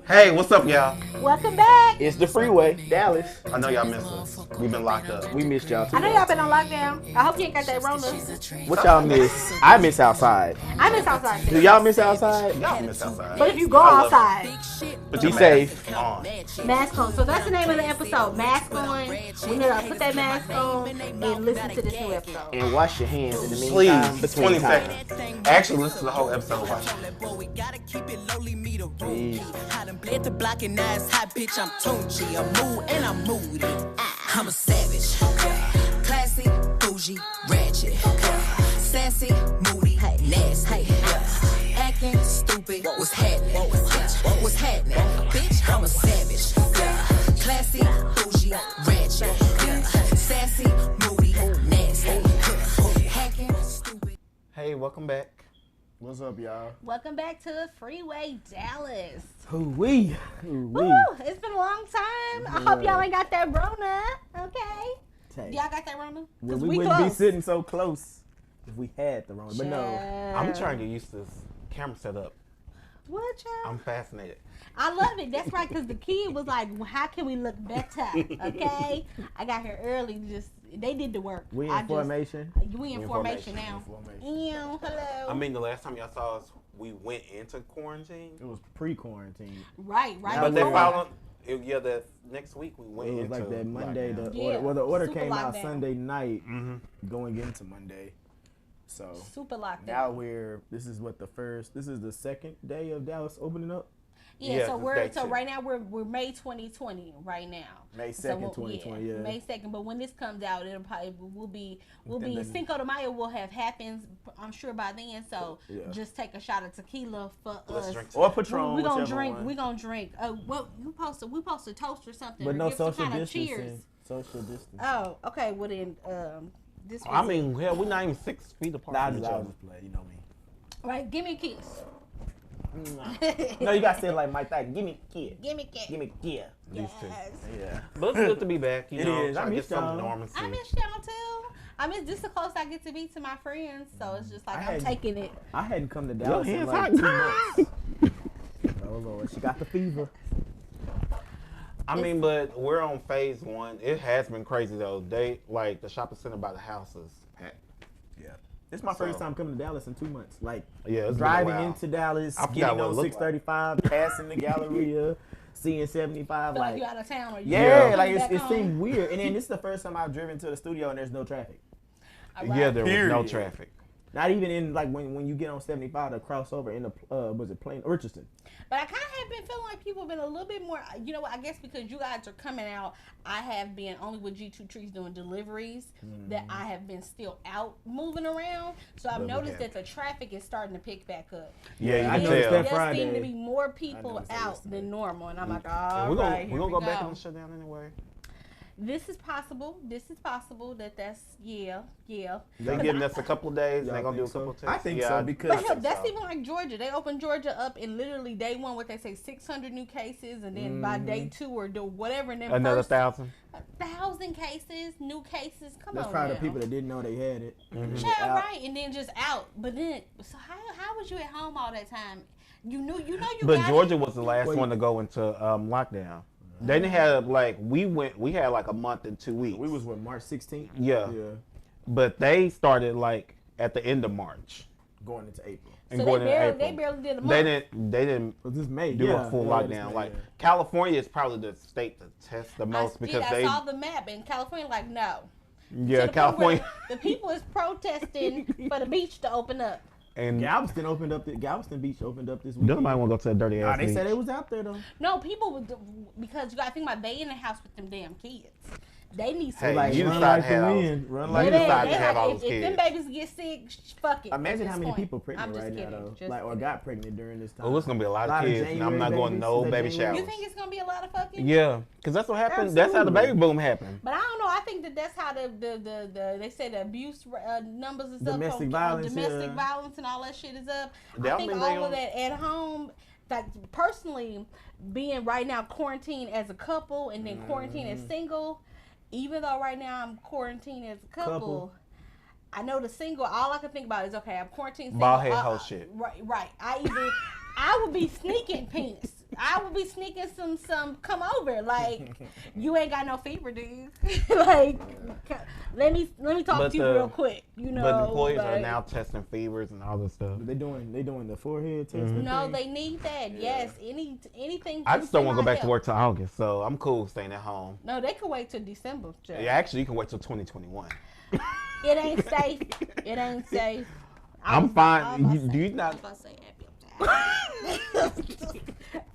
Hey, what's up, y'all? Welcome back. It's the Freeway Dallas. I know y'all miss us. We've been locked up. We missed y'all too. I know y'all been on lockdown. I hope you ain't got that Rona. What y'all miss? I miss outside. I miss outside too. Do y'all miss outside? Y'all miss outside. But if you go outside, But Be your safe. mask on. mask on. So that's the name of the episode. Mask on. We need to put that mask on and listen to this new episode. And wash your hands in the Please, meantime. 20 seconds. Actually, listen to the whole episode. Watch it. Please. Bled the block and ass hot bitch, I'm Tunchi. I'm mood and I'm moody. I'm a savage. Classy, bougie, ratchet. Sassy, moody, nasty. Acting stupid, what's happening? What's happening? Bitch, I'm a savage. Classy, bougie, ratchet. Sassy, moody, nasty. Hacking stupid. Hey, welcome back. What's up, y'all? Welcome back to Freeway Dallas. Who-wee. Woo, it's been a long time. I hope y'all ain't got that Rona. Okay. Y'all got that Rona? Well, 'Cause we wouldn't close. be sitting so close if we had the wrong. But no. I'm trying to get used to this camera setup. What, y'all? I'm fascinated. I love it. That's right, because the kid was like, well, how can we look better? Okay? I got here early. They did the work. We in formation. We in formation now. Ew, hello. I mean, the last time y'all saw us, we went into quarantine. It was pre-quarantine. Right. But they followed. Yeah, that next week we went into. It was like that Monday. lockdown. The order Super came out lockdown. Sunday night, going into Monday. So Super locked now down. this is the second day of Dallas opening up. Yeah, Yeah, so it's day two. right now we're May 2020 right now. May So 2nd, 2020, yeah. May 2nd, but when this comes out, it'll probably we'll be Cinco de Mayo will have happened, I'm sure by then. So Yeah. just take a shot of tequila for Let's us. drink Or Patron, We're gonna whichever drink. one. We're gonna drink. Well, we supposed to toast or something. But or no give some social kind of distancing. cheers. Social distance. Oh, okay. Well then, this. I Was mean, hell, we're not even 6 feet apart Nah, I from each just other. play, you know me. right. Give me a kiss. No, you gotta say it like Mike Tyson. Give me a kid. Give me a kiss. Give me a kid. These two. Yes. Yeah. But it's good to be back. You It know, is. I trying to get miss some y'all. normalcy. I miss y'all too. I miss this the closest I get to be to my friends, so it's just like I'm taking it. I hadn't come to Dallas in hands like hot. 2 months. Oh Lord, she got the fever. I mean, but we're on phase 1. It has been crazy though. The shopping center by the house is packed. Yeah. This is my first time coming to Dallas in 2 months. Like Yeah, it's been a driving while. into Dallas, I forgot getting what it on looked 635, passing the Galleria, seeing 75. Feel like Like you out of town or you yeah, coming like back it home. seemed weird. And then this is the first time I've driven to the studio and there's no traffic. All right. Yeah, there was no Period. traffic. Not even in like when you get on 75 to cross over in the was it Plain Richardson? But I kind of have been feeling like people have been a little bit more, you know what, I guess because you guys are coming out, I have been only with G2 Trees doing deliveries, that I have been still out moving around. So I've noticed that the traffic is starting to pick back up. Yeah, I you noticed can that tell. There seem to Friday. be more people noticed that out yesterday. than normal. And I'm like, all We're gonna right, here we go back on the shutdown anyway. This is possible. That's, yeah. They giving us a couple of days. Y'all They gonna do a think so? couple of tests. I think Yeah, so, because- But hell, think that's so. even like Georgia. They opened Georgia up in literally day one, what they say, 600 new cases, and then by day 2 or do whatever, and then Another first 1,000. 1,000 cases, new cases. Come That's on, probably now. the people that didn't know they had it. Yeah, Out. right, and then just out. But then, so how was you at home all that time? You know you But got Georgia it. was the last Wait. one to go into lockdown. They didn't have we had like a month and 2 weeks. We was what, March 16th? Yeah. Yeah. But they started like at the end of March Going into April. and So going they into barely April. did a month. They didn't Was this May? do a full this lockdown. May, Like yeah. California is probably the state to test the most because I they saw the map in California. Like no. To yeah the point California where the people is protesting for the beach to open up. and Galveston Galveston Beach opened up this week. nobody want to go to that dirty Nah, ass they beach. said it was out there though. No, people would because you got to think about they in the house with them damn kids. They need some. Hey, Like you run decided like to the have those- wind. Run you like They- the decided they to have like, all if those them kids. babies get sick, fuck it. Imagine at how this many point. people pregnant I'm just right now kidding. though. Just Like or kidding. got pregnant during this time. Oh, it's gonna be a lot of kids, and I'm not January going to no babies. baby Is that showers. You think it's gonna be a lot of fucking? Yeah, because that's what happened. That's how the Absolutely. baby boom happened. But I don't know. I think that's how the they say the abuse numbers is Domestic up. From, violence, domestic yeah. violence and all that shit is up. They I all think been they all of on- that at home. In fact, personally, being right now quarantined as a couple and then quarantined as single, even though right now I'm quarantined as a couple. I know the single. All I can think about is okay. I'm quarantined single. Bald head hoe shit. Right. I I would be sneaking pinks. I would be sneaking some come over. Like, you ain't got no fever, dude. Like, let me talk to you real quick. You know, but employees are like, now testing fevers and all this stuff. They doing the forehead test. No, they need that. Yeah. Yes, anything. I just don't want to go back to work till August, so I'm cool staying at home. No, they can wait till December. Jeff. Yeah, actually, you can wait till 2021. It ain't safe. It ain't safe. I'm fine. Do you not?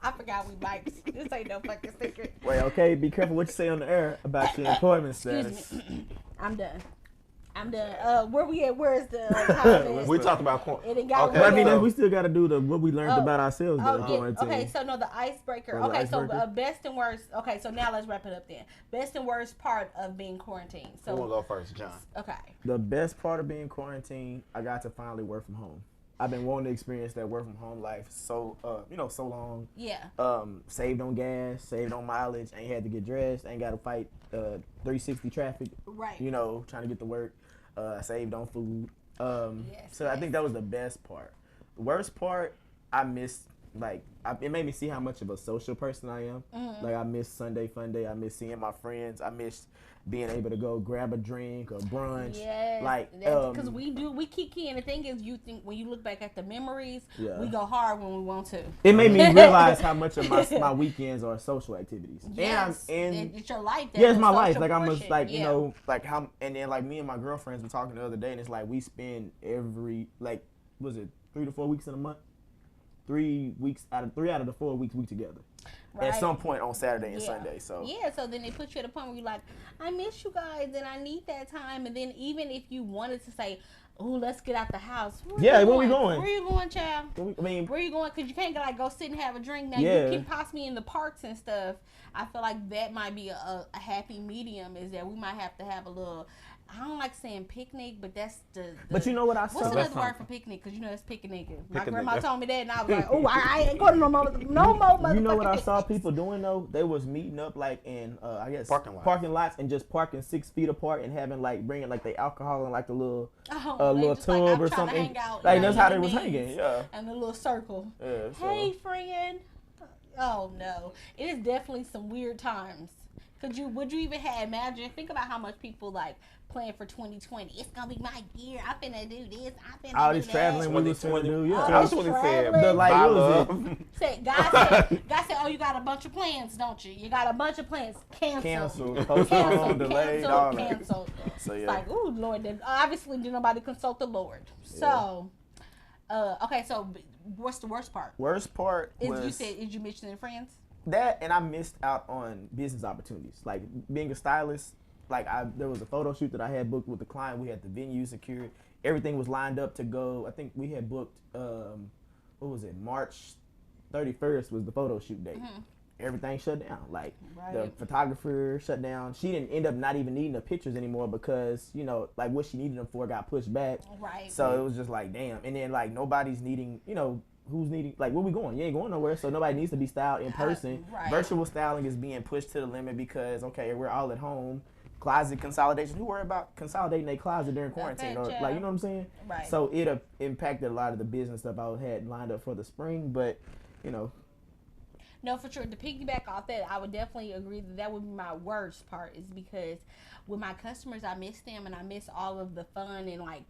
I forgot we mics. This ain't no fucking secret. Wait, okay, be careful what you say on the air about your employment status. Excuse me. I'm done. Where we at? Where's the We talked about corn. It ain't got But I mean, we still got to do what we learned about ourselves during quarantine. Okay, so no, the icebreaker. Okay, so best and worst. Okay, so now let's wrap it up then. Best and worst part of being quarantined. So who will go first, John? Okay. The best part of being quarantined, I got to finally work from home. I've been wanting to experience that work from home life so long. Yeah. Saved on gas, saved on mileage, ain't had to get dressed, ain't got to fight 360 traffic. Right. You know, trying to get to work. Saved on food. Yes, I think that was the best part. The worst part, I missed, it made me see how much of a social person I am. Mm-hmm. Like, I miss Sunday Fun Day. I miss seeing my friends. I miss being able to go grab a drink or brunch. Yes. Because we keep keying. The thing is, you think when you look back at the memories, we go hard when we want to. It made me realize how much of my weekends are social activities. Yes. And it's your life. Yeah, it's my life. Like, I'm just like, you know, like how, and then like me and my girlfriends were talking the other day, and it's like we spend every, like, was it 3 to 4 weeks in a month? 3 out of the 4 weeks we together. Right. At some point on Saturday and Sunday. So so then they put you at a point where you're like, I miss you guys and I need that time. And then even if you wanted to say, oh, let's get out the house. Where we going? Where you going, child? Where you going? Because you can't go sit and have a drink. Now you can possibly in the parks and stuff. I feel like that might be a happy medium, is that we might have to have a little, I don't like saying picnic, but that's the but you know what I saw? What's another word for picnic? Because you know it's picnic. My grandma told me that, and I was like, oh, I ain't going to no more motherfucking. You know what I saw people doing though? They was meeting up like in I guess parking lots and just parking 6 feet apart and having like bringing like the alcohol in like the little little tub or something. Like that's how they was hanging. Yeah. And the little circle. Yeah. So. Hey, friend. Oh no, it is definitely some weird times. Would you even imagine? Think about how much people like plan for 2020. It's gonna be my year. I'm finna do this. I'm finna all do this traveling we was finna do. Yeah, I was gonna say God said, oh, you got a bunch of plans, don't you? You got a bunch of plans. Cancel. Postponed, delayed, all that. Cancel. So yeah. It's like, ooh, Lord. Then obviously, did nobody consult the Lord. So, okay. So, what's the worst part? Worst part was you mentioning friends? That, and I missed out on business opportunities. Like being a stylist, like there was a photo shoot that I had booked with the client. We had the venue secured. Everything was lined up to go. I think we had booked, what was it? March 31st was the photo shoot date. Mm-hmm. Everything shut down. Like the photographer shut down. She didn't end up not even needing the pictures anymore because, you know, like what she needed them for got pushed back. Right. So it was just like, damn. And then like nobody's needing, you know, who's needing, like, where we going? You ain't going nowhere, so nobody needs to be styled in person. Right. Virtual styling is being pushed to the limit because, okay, we're all at home. Closet consolidation. Who worry about consolidating their closet during quarantine? Or, like, you know what I'm saying? Right. So it impacted a lot of the business stuff I had lined up for the spring, but, you know. No, for sure. To piggyback off that, I would definitely agree that would be my worst part, is because with my customers, I miss them and I miss all of the fun and, like,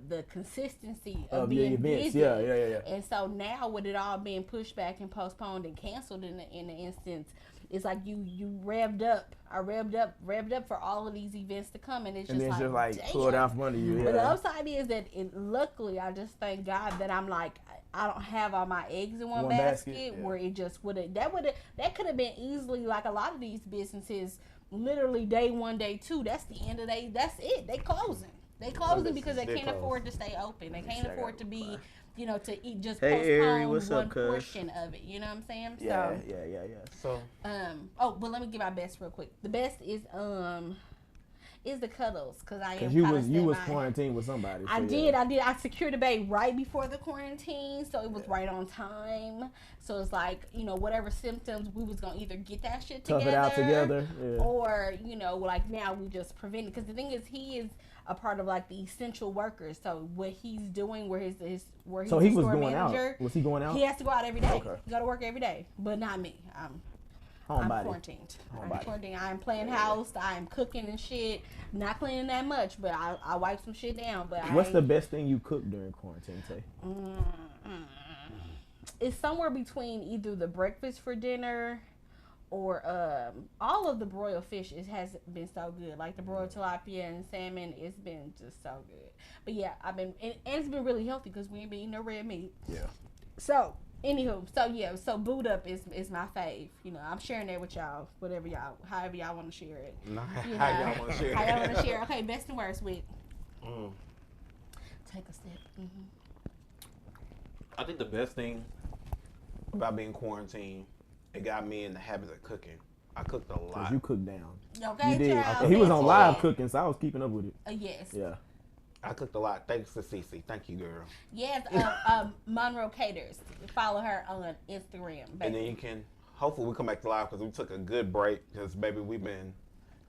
the consistency of being events. busy. Yeah. And so now with it all being pushed back and postponed and canceled in the instance, it's like you revved up. I revved up for all of these events to come, and it's just like pulled out from under you. Yeah. But the upside is that luckily I just thank God that I'm like, I don't have all my eggs in one basket where it just that could have been easily, like a lot of these businesses, literally day 1, day 2. That's the end of that's it. They closing. They closing because they can't afford to stay open. They can't afford to be, you know, to eat just postpone one portion of it. You know what I'm saying? Yeah. So, but let me give my best real quick. The best is the cuddles, because you was quarantined with somebody. So I did. I secured a baby right before the quarantine, so it was right on time. So it's like, you know, whatever symptoms, we was gonna either get that shit together, tough it out together, or, you know, like now we just prevent it. Because the thing is, he is a part of like the essential workers. So what he's doing, where he's So a he was store going manager, out. Was he going out? he has to go out every day. Okay. He go to work every day, but not me. I'm Homebody. quarantined. I'm Homebody. quarantined. I'm playing house. I'm cooking and shit. Not cleaning that much, but I wipe some shit down. But What's the best thing you cooked during quarantine, Tay? It's somewhere between either the breakfast for dinner or all of the broiled fish. It has been so good. Like the broiled tilapia and salmon, it's been just so good. But yeah, and it's been really healthy because we ain't been eating no red meat. Yeah. So, anywho, so boot up is my fave. You know, I'm sharing that with y'all, however y'all want to share it. How y'all want to share it? How y'all want to share? Okay, best and worst with. Take a sip. I think the best thing about being quarantined, it got me in the habit of cooking. I cooked a lot. Cause you cooked down. Okay, You did. child. He was on live Yeah. cooking, so I was keeping up with it. Yes. Yeah. I cooked a lot. Thanks to Cece. Thank you, girl. Yes. Monroe Caters. Follow her on Instagram. Baby. And then you can, hopefully we come back to live because we took a good break because, baby, we've been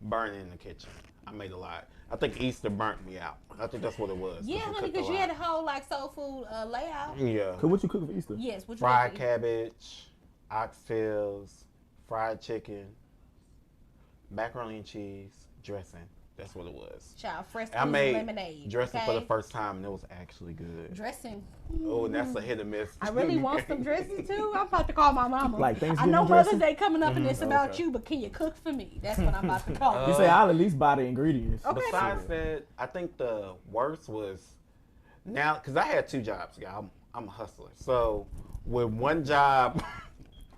burning in the kitchen. I made a lot. I think Easter burnt me out. I think that's what it was. Yeah, honey, because you had a whole like soul food layout. Yeah. Cause what you cook for Easter? Yes. What you Fried make? cabbage, oxtails, fried chicken, macaroni and cheese, dressing. That's what it was. Child, fresh I made lemonade. dressing for okay? the first time, and it was actually good. Dressing. Oh, and that's a hit or miss. I really want some dressing too. I'm about to call my mama. Like I Thanksgiving know dressing? Mother's Day coming up and it's about Okay. you, but can you cook for me? That's what I'm about to call. You say I'll at least buy the ingredients. Okay. Besides that, I think the worst was now because I had two jobs. Yeah, I'm a hustler. So with one job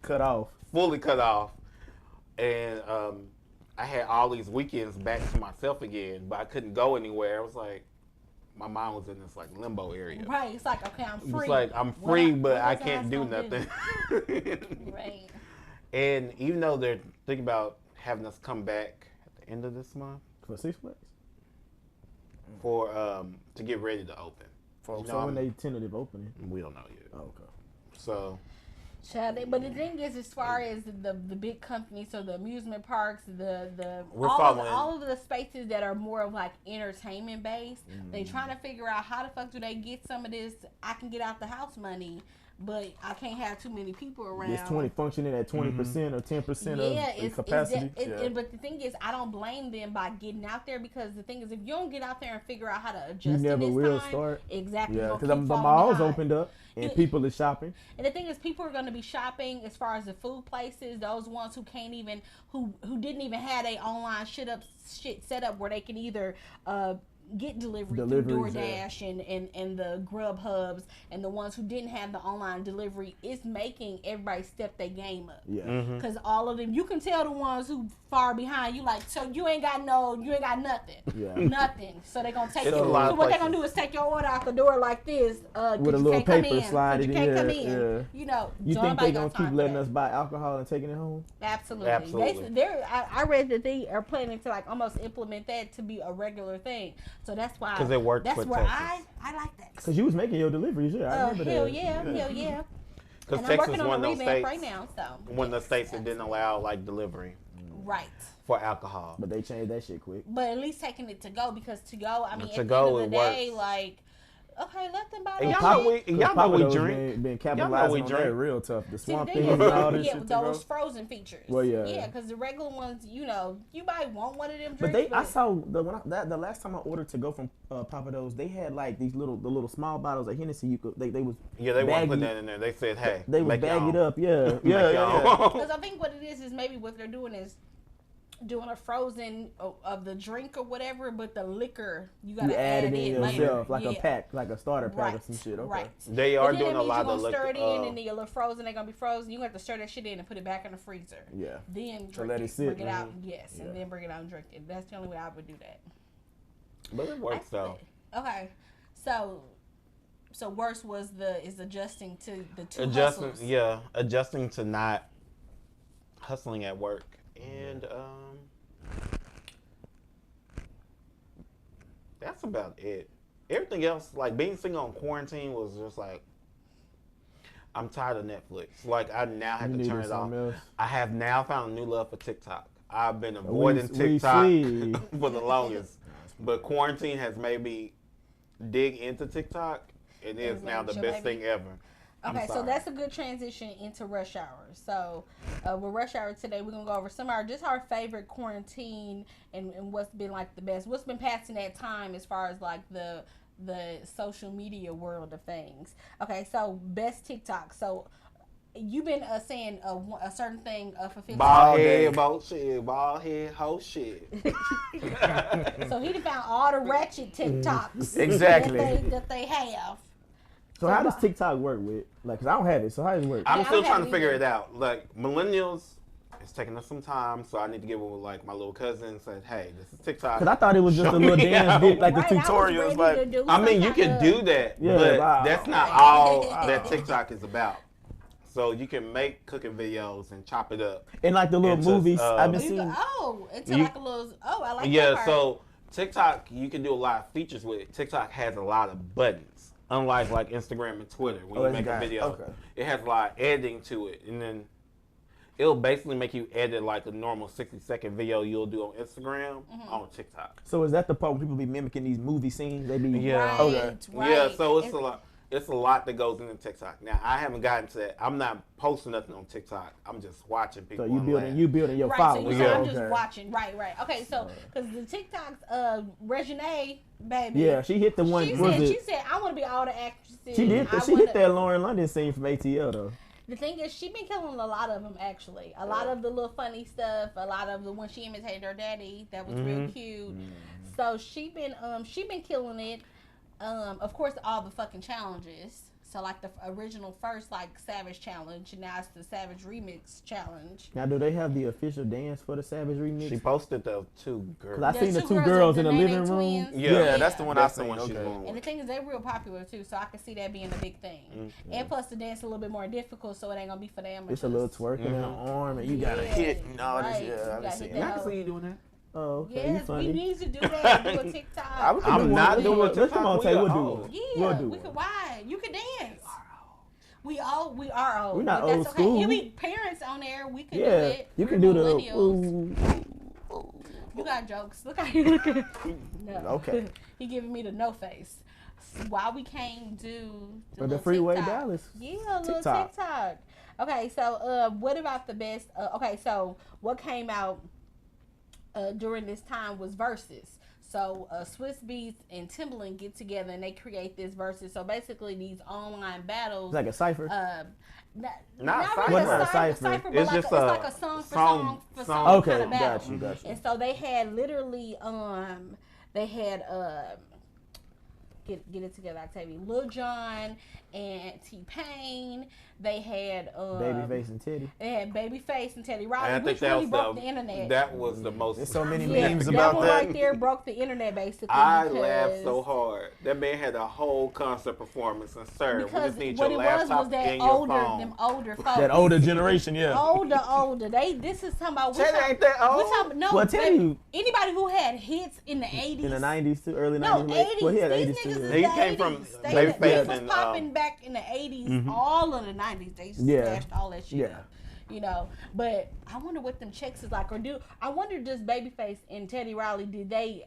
Cut off. fully cut off, and I had all these weekends back to myself again, but I couldn't go anywhere. I was like, my mind was in this like limbo area. Right. It's like, okay, I'm free. It's like I'm What free, I- but what I was can't do gonna nothing. Right. And even though they're thinking about having us come back at the end of this month For Six Flags? for to get ready to open. You know, So when they tentative opening? we don't know yet. Oh, okay. So Child, but the thing is, as far as the big companies, so the amusement parks, We're all following- of the spaces that are more of like entertainment based, they trying to figure out how the fuck do they get some of this I can get out the house money, but I can't have too many people around. It's 20 functioning at 20% or 10% of capacity. But the thing is, I don't blame them by getting out there because the thing is, if you don't get out there and figure out how to adjust, You never in this will time, start. exactly. Yeah, you're because gonna the keep falling malls behind. opened up and You- people are shopping. And the thing is, people are going to be shopping as far as the food places. Those ones who can't even, who didn't even have a online shit set up where they can either get delivery through Deliveries, DoorDash and the Grub Hubs, and the ones who didn't have the online delivery, it's making everybody step their game up. Yeah. Because all of them, you can tell the ones who far behind, you like, so you ain't got nothing. Yeah. Nothing. So they're going to take It's you. a lot So of what they're places. going to do is take your order out the door like this. With a you little can't come paper in, slide 'cause it you can't in, come in. yeah. You know, You so think nobody they gonna got time keep for letting that. us buy alcohol and taking it home? Absolutely. Absolutely. I read that they are planning to like almost implement that to be a regular thing. So that's why. 'Cause it worked That's for where Texas. I like that. Because you was making your deliveries, yeah. I remember Hell that. yeah, hell yeah. because And I'm Texas working is on one a of those revamp states, right now. So one of the states that didn't allow like delivery right. for alcohol. But they changed that shit quick. But at least taking it to go because to go, I mean, To at the go, end of the it day, works. like, okay, let them buy And their y'all know shit. we Papados drink. Been Y'all capitalizing know we on drink. that real tough. The See, swamp the thing thing and is, all this yeah, shit. those frozen features. Well, yeah. Yeah, because the regular ones, you know, you might want one of them But drinks. I saw the last time I ordered to go from Papados, they had like these little small bottles of Hennessy. You could they was Yeah, they bag wouldn't put it- that in there. They said, hey, They would make bag your it own. up. Yeah, Make yeah, your yeah. own. Because I think what it is maybe what they're doing is doing a frozen of the drink or whatever, but the liquor you gotta You add it in later. yourself, like a Yeah. pack, like a starter pack Right, or some shit. Okay. right. They are But then doing that a means lot you're of gonna stir it in, liquor. and then you're frozen. They're gonna be frozen. You have to stir that shit in and put it back in the freezer. Yeah. Then drink let it sit. bring it out. Yes, Yeah. and then bring it out and drink it. That's the only way I would do that. But it works though. Okay, so worst was adjusting to the two Adjusting, hustles. yeah, adjusting to not hustling at work, and that's about it. Everything else, like being single on quarantine, was just like I'm tired of Netflix. Like I now have You to turn needed it off. something else. I have now found a new love for TikTok. I've been avoiding we TikTok see. for the longest. But quarantine has made me dig into TikTok. It is now the best thing ever. Okay, so that's a good transition into rush hour. So with rush hour today, we're going to go over just our favorite quarantine and what's been like the best. What's been passing that time as far as like the social media world of things. Okay, so best TikTok. So you've been saying a certain thing for 15 bald head, bald head, whole shit. So he done found all the ratchet TikToks exactly that they have. So how does TikTok work with? Like, cause I don't have it. So how does it work? I'm still trying to figure it out. Like millennials, it's taking us some time, so I need to get with like my little cousin and say, "Hey, this is TikTok." Cause I thought it was just a little dance bit, like the tutorials. Like, I mean, you can do that, but that's not all that TikTok is about. So you can make cooking videos and chop it up. And like the little movies I've been seeing. Like a little. Oh, I like that Yeah, part. so TikTok, you can do a lot of features with it. TikTok has a lot of buttons. Unlike like Instagram and Twitter, when you make a video, it has a lot of editing to it, and then it'll basically make you edit like a normal 60-second video you'll do on Instagram on TikTok. So is that the part where people be mimicking these movie scenes? They be Right. Yeah, so it's a lot. It's a lot that goes into TikTok. Now I haven't gotten to that. I'm not posting nothing on TikTok. I'm just watching people. So you building your following. So I'm just watching. Right. Okay, so because the TikToks, Regine, baby. Yeah, she hit the one. She said, I want to be all the actresses. She did. She hit that Lauren London scene from ATL though. The thing is, she been killing a lot of them actually. A lot of the little funny stuff. A lot of the when she imitated her daddy, that was real cute. So she been killing it. Of course, all the fucking challenges. So like the original first like Savage challenge, and now it's the Savage Remix challenge. Now, do they have the official dance for the Savage Remix? She posted the two girls. Cause I seen the two girls in the living room. Yeah, that's the one I seen. And the thing is, they're real popular too, so I can see that being a big thing. And plus, the dance is a little bit more difficult, so it ain't gonna be for the amateurs. It's a little twerking in the arm, and you gotta hit and all this. Yeah, I can see you doing that. Oh, okay. Yes, we need to do that. Do a TikTok. I'm not doing a TikTok. Come on, Tay, we'll do it. Yeah, we'll do we it. could. Why? You could dance. We are old. We're not but old that's school. Okay. You be parents on there. We could do Yeah, it. you can We're do the. millennials. You got jokes. Look how you looking. No. Okay. He giving me the no face. Why we can't do the Freeway TikTok. Dallas? Yeah, a little TikTok. Okay, so what about the best? Okay, so what came out during this time was Versus. So Swiss Beats and Timbaland get together and they create this Versus. So basically these online battles. It's like a cipher. Not really a a cipher, but it's like just like a song for song okay, kind of battle. Got you. And so they had literally get it together, Octavia. Lil Jon and T-Pain. They had Babyface and Teddy. They had Babyface and Teddy Riley, And I think which that really was broke the internet. That was the most. There's so many Yeah, memes that about one that. right there broke the internet basically. I laughed so hard. That man had a whole concert performance, and sir, we Because just need what your it laptop was that and your older, phone. them older folks. That older generation, yeah. Older. This is talking about. Teddy ain't that old. No, Well, tell you. Anybody who had hits in the 80s. In the 90s too, early 90s. No, late. 80s. Well, he had These 80s niggas too. is Yeah. He the came 80s. from They Babyface was and, popping back in the 80s, all of the 90s. They smashed all that shit. Yeah. You know, but I wonder what them checks is like, or I wonder just Babyface and Teddy Riley, did they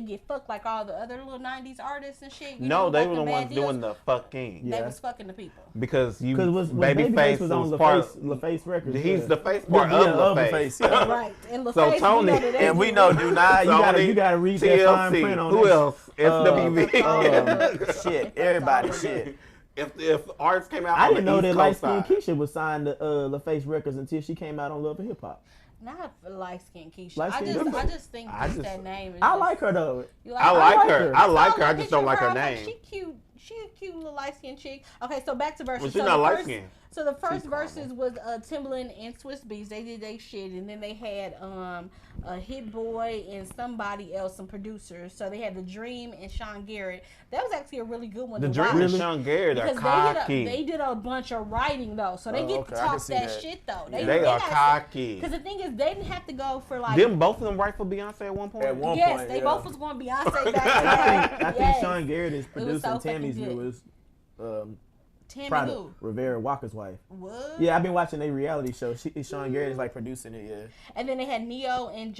get fucked like all the other little 90s artists and shit? No, they like were the bad ones deals? doing the fucking. They Yeah. was fucking the people. Because Babyface was on LaFace Records. He's yeah. the face part of LaFace. Yeah. Right. And LaFace, So Tony, And we know, do not. You gotta read that fine print on Who that. else? SWV. Shit, everybody, shit. If artists came out, I on didn't the know East that Coast light skinned side. Keisha was signed to LaFace Records until she came out on Love and Hip Hop. Not light skin Keisha. Light-skinned I just think that name is. I like her though. You I like her. I like her. I look just at don't you, like her girl, I'm name. She cute. She a cute little light skinned chick. Okay, so back to Versus. Well, she's so not the light first- skinned. So the first Versus was Timbaland and Swiss Beats. They did their shit, and then they had Hit Boy and somebody else, some producers. So they had The Dream and Sean Garrett. That was actually a really good one. The to Dream watch. and Sean Garrett are Because cocky. they did a bunch of writing though, so they get to okay, I can talk see that that. shit though. They are cocky. Because the thing is, they didn't have to go for like. Didn't both of them write for Beyonce at one point? At one Yes, point, they yeah. both was going Beyonce back then. I think Sean Garrett is was so producing Tammy's fucking good. newest Tammy Prada, who? Rivera Walker's wife. What? Yeah, I've been watching a reality show. Sean Garrett is like producing it. Yeah. And then they had Neo and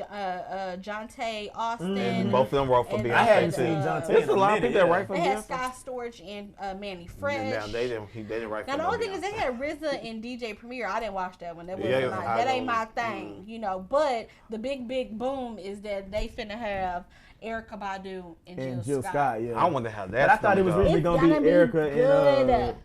Jonte Austin. Both of them wrote for Beyonce. I hadn't seen Jonte. There's a lot of people that write for They had Beyonce. Sky Storage and Manny Fresh. Now they didn't write for Now the only thing is Beyonce. they had RZA and DJ Premier. I didn't watch that one. That Yeah, wasn't that ain't my thing, you know. But the big boom is that they finna have Erykah Badu and Jill Scott. Yeah. I wonder how But that's I thought it was go. really It's gonna gonna be be Erica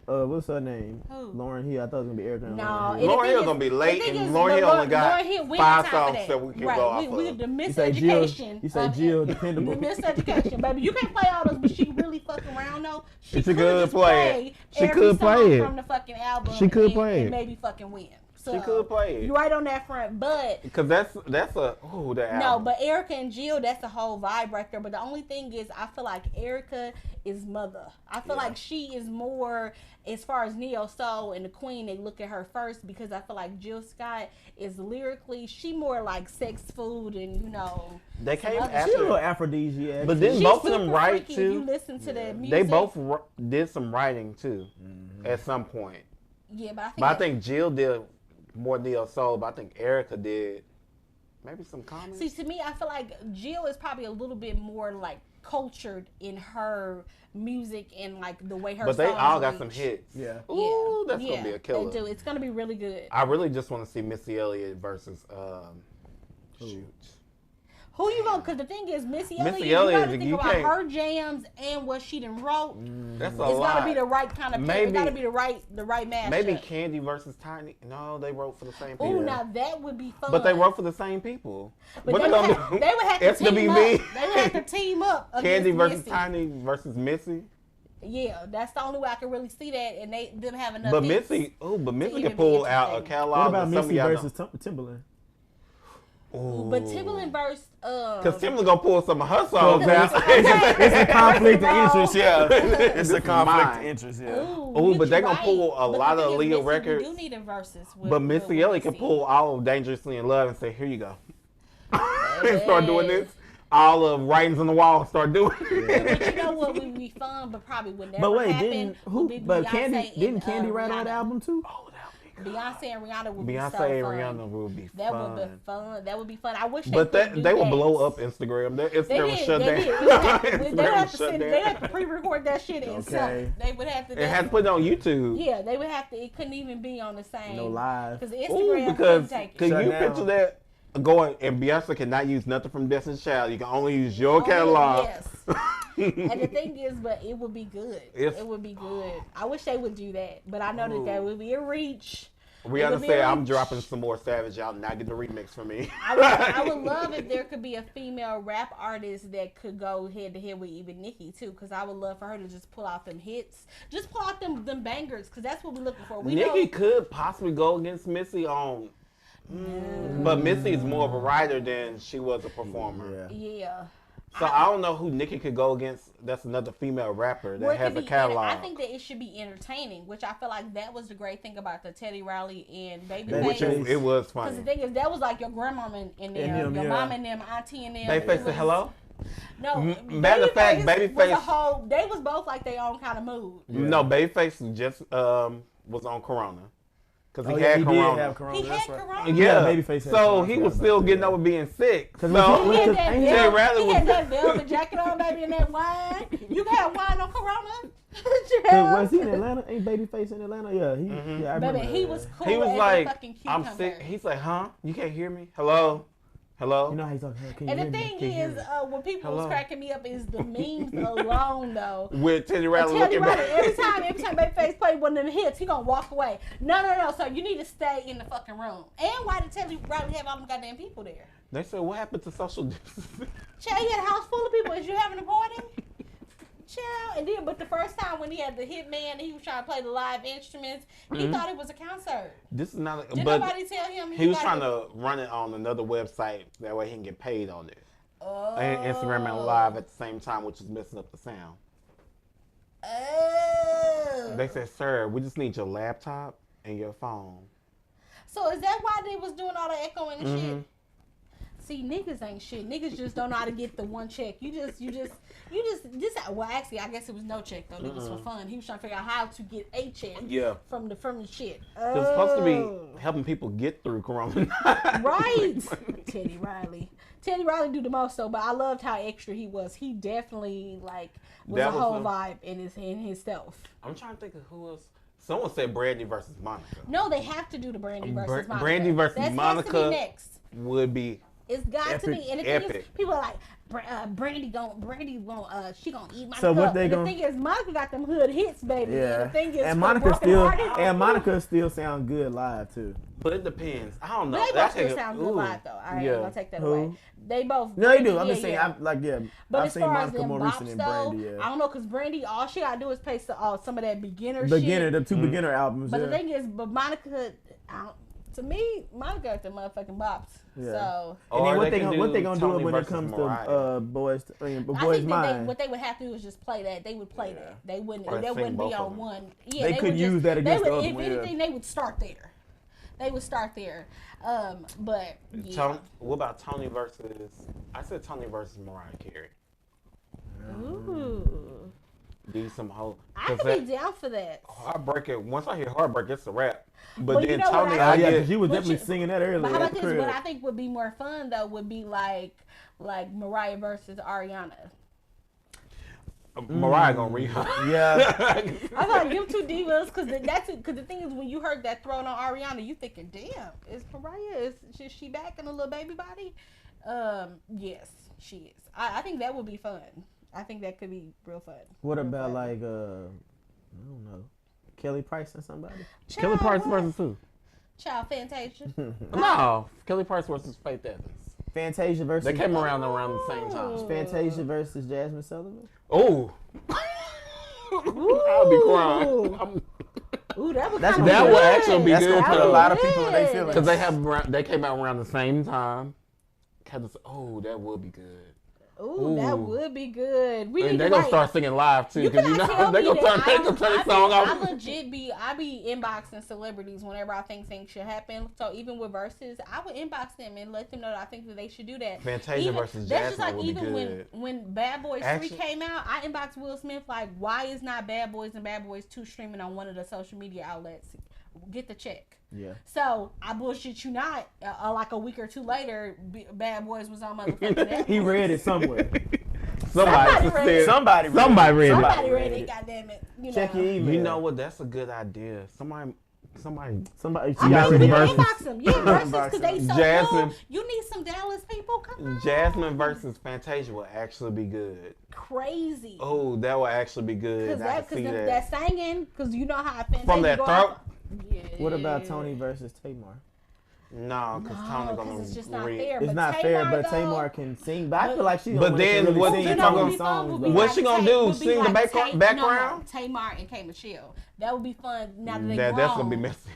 and what's her name? Who? Lauren Hill. I thought it was gonna be Erica and No, Lauren and Hill. the Lauryn thing Hill is- gonna be the late, thing and is, Lauryn Hill only got Lauryn Hill, we ain't 5 got time for songs that we can right. go off We of. the You say Jill? miseducation. You say Jill dependable? The miseducation, baby. You can't play all those, but she really fucking around though. She could could just play it. She every could play song it. from the fucking album. She could and, play and it. maybe fucking win. So, She could play it. You're right on that front, but Because that's a that album. no, but Erica and Jill, that's the whole vibe right there. But the only thing is, I feel like Erica is mother. I feel like she is more, as far as Neo Soul and the Queen, they look at her first because I feel like Jill Scott is lyrically, she more like sex food and, you know. They came other She's a after. little aphrodisiac. But then She's both of them super write freaky if you too. listen to the music. They both did some writing too, at some point. Yeah, but But I think Jill did more neo soul, but I think Erica did maybe some comedy. See, to me, I feel like Jill is probably a little bit more like cultured in her music and like the way her but they songs all got reach. some hits. Yeah. Ooh, that's yeah, gonna be a killer. They do. It's gonna be really good. I really just want to see Missy Elliott versus shoot. Who you gonna? Because the thing is, Missy Elliott, you Elliott, gotta think you about can't- her jams and what she done wrote. That's a It's lot. gotta be the right kind of. Maybe- It gotta be the right mashup. Maybe Candy versus Tiny. No, they wrote for the same people. Ooh, now that would be fun. But they wrote for the same people. But What they, they would gonna have, do? they would have to team SWV? up. They would have to team up. Candy against versus Missy. Tiny versus Missy. Yeah, that's the only way I can really see that, and them have enough. But hits. Missy even can be pull out a interesting. catalog. What about that some of Missy y'all versus Timberland? don't. But Timbaland versus Because Timberland gonna pull some of her songs out. It's a conflict of interest. Yeah, It's a conflict of mine. interest. Yeah. Ooh, but they gonna pull a But lot the of thing is, Leo Missy, records. We do need a versus. With, But Missy Elliott can pull all of Dangerously in Love and say, "Here you go," and start doing this. All of Writings on the Wall and start doing it. But you know what would be fun, but probably would never But wait, happen. didn't would be But Beyonce Candy and, didn't Candy write on Rihanna. the album too? Oh, that would be Beyonce and Rihanna would be Beyonce so fun. and Rihanna would be That fun. would be fun. That would be fun. I wish But they could do they would that. blow up Instagram. Their They Instagram was did. shut They down. did. They would have to Instagram was shut send. They down. have to pre-record that shit and Okay. sell it. They would have to. It had to put it on YouTube. Yeah, they would have to. It couldn't even be on the same. No live. Because Ooh, Instagram because couldn't take it. can Shut you down. picture that going and Beyonce cannot use nothing from Destiny's Child. You can only use your catalog. Yes. And the thing is, but it would be good. It would be good. I wish they would do that, but I know that would be a reach. Rihanna said, "I'm dropping some more Savage. Y'all not get the remix from me." I would love if there could be a female rap artist that could go head to head with even Nicki too, because I would love for her to just pull out them hits, just pull out them bangers, because that's what we're looking for. Nicki could possibly go against Missy on, but Missy is more of a writer than she was a performer. Yeah. So I don't know who Nicki could go against. That's another female rapper that Well, it has could a be catalog. I think that it should be entertaining, which I feel like that was the great thing about the Teddy Riley and Which Babyface. it was Because funny. the thing is, that was like your grandmama and them, your mom and them, auntie and them. Babyface said hello. No, matter of fact, was Babyface- a whole. They was both like their own kind of mood. No, Babyface just was on Corona because Oh, he yeah, had he Corona. did have Corona. He That's had right. Corona. Yeah, Babyface had so Corona, he I was forgot still about getting that. over being sick. Cause So when He had that, Ain't Jay Riley he was- had that velvet jacket on, baby, and that wine. You can have wine on Corona. was he in Atlanta? Ain't Babyface in Atlanta? Yeah, yeah, I remember. Baby, he that. was cool. he was as a like, fucking "I'm cucumber. sick." He's like, "Huh? You can't hear me? Hello, hello." You know how he's talking. Can you And hear the me? thing Can you hear is, me? when people Hello? was cracking me up is the memes alone, though. With Teddy Riley Teddy looking Riley, back. every time Babyface play one of them hits, he gonna walk away. No. So you need to stay in the fucking room. And why did Teddy Riley have all them goddamn people there? They said, "What happened to social distancing?" Child, he had a house full of people. Is you having a party? Child, and then, but the first time when he had the hitman and he was trying to play the live instruments, he thought it was a concert. This is not. Did But nobody tell him he was got trying to run it on another website. That way he can get paid on it. Oh. And Instagram and live at the same time, which is messing up the sound. Oh. They said, "Sir, we just need your laptop and your phone." So is that why they was doing all the echoing and shit? See, niggas ain't shit. Niggas just don't know how to get the one check. You just. Well, actually, I guess it was no check though. It was for fun. He was trying to figure out how to get a check. Yeah. From the shit. It's supposed to be helping people get through Corona. Right. Teddy Riley do the most though, but I loved how extra he was. He definitely was a whole vibe in himself. I'm trying to think of who else. Someone said Brandy versus Monica. No, they have to do the Brandy versus Monica. Brandy versus Monica has to be next. Would be. It's got epic, to be. And the thing is, people are like, Brandy won't, she gonna eat Monica. So what they gonna? The thing is, Monica got them hood hits, baby. Yeah. And the thing is, and Monica still sound good live too. But it depends. I don't know. They both still sound good live though. I ain't gonna take that away. They both. No, they do. I'm just saying. But I've as seen far Monica as more recent than Brandy. Yeah. I don't know, cause Brandy, all she gotta do is play some of that beginner the shit. 2 beginner albums. But the thing is, Monica, to me, Monica got the motherfucking bops. Yeah. So. And then what they gonna do when it comes to Boys Mind? What they would have to do is just play that. They would play that. They wouldn't be on one. Yeah, they could use that against the other one. If anything, they would start there. But yeah. What about Tony versus? I said Tony versus Mariah Carey. Ooh. Do some whole. I could be down for that. Heartbreaker. Once I hear Heartbreak, it's a rap. But then Tony, she was definitely singing that earlier. But how about this? What I think would be more fun though would be like Mariah versus Ariana. Mariah gonna re-her. Yeah. I'm gonna give two divas because the thing is when you heard that thrown on Ariana, you thinking, damn, is Mariah is she back in a little baby body? Yes, she is. I think that would be fun. I think that could be real fun. What about I don't know, Kelly Price and somebody? Kelly Price versus who? Child Fantasia. No, Kelly Price versus Faith Evans. Fantasia versus. They came around the same time. Fantasia versus Jasmine Sullivan. Oh. I'll be crying. Ooh, that would actually be good for a lot of people. They feel because they came out around the same time. Oh, that would be good. Ooh, that would be good. And they're gonna start singing live too, because they're gonna turn the song off. I be inboxing celebrities whenever I think things should happen. So even with verses, I would inbox them and let them know that I think that they should do that. Fantasia versus Jasmine would be good. When Bad Boys 3 came out, I inboxed Will Smith like, why is not Bad Boys and Bad Boys 2 streaming on one of the social media outlets? Get the check. Yeah. So I bullshit you not. Like a week or two later, Bad Boys was on motherfucking. He read it somewhere. Somebody read it. Somebody read it. Goddamn it. Check your email. You know what? That's a good idea. Somebody. I inbox them. Yeah, versus because they so Jasmine. Cool. You need some Dallas people. Come on. Jasmine versus Fantasia will actually be good. Crazy. Oh, that will actually be good. Because that singing. Because you know how Fantasia from that throat. Yeah. What about Tony versus Tamar? No, because Tony gonna. It's just not fair. It's not fair, but Tamar can sing. But I feel like she's. But then really what's she gonna do? Sing the background? No, Tamar and K. Michelle. That would be fun. Now that they're that's gonna be messy.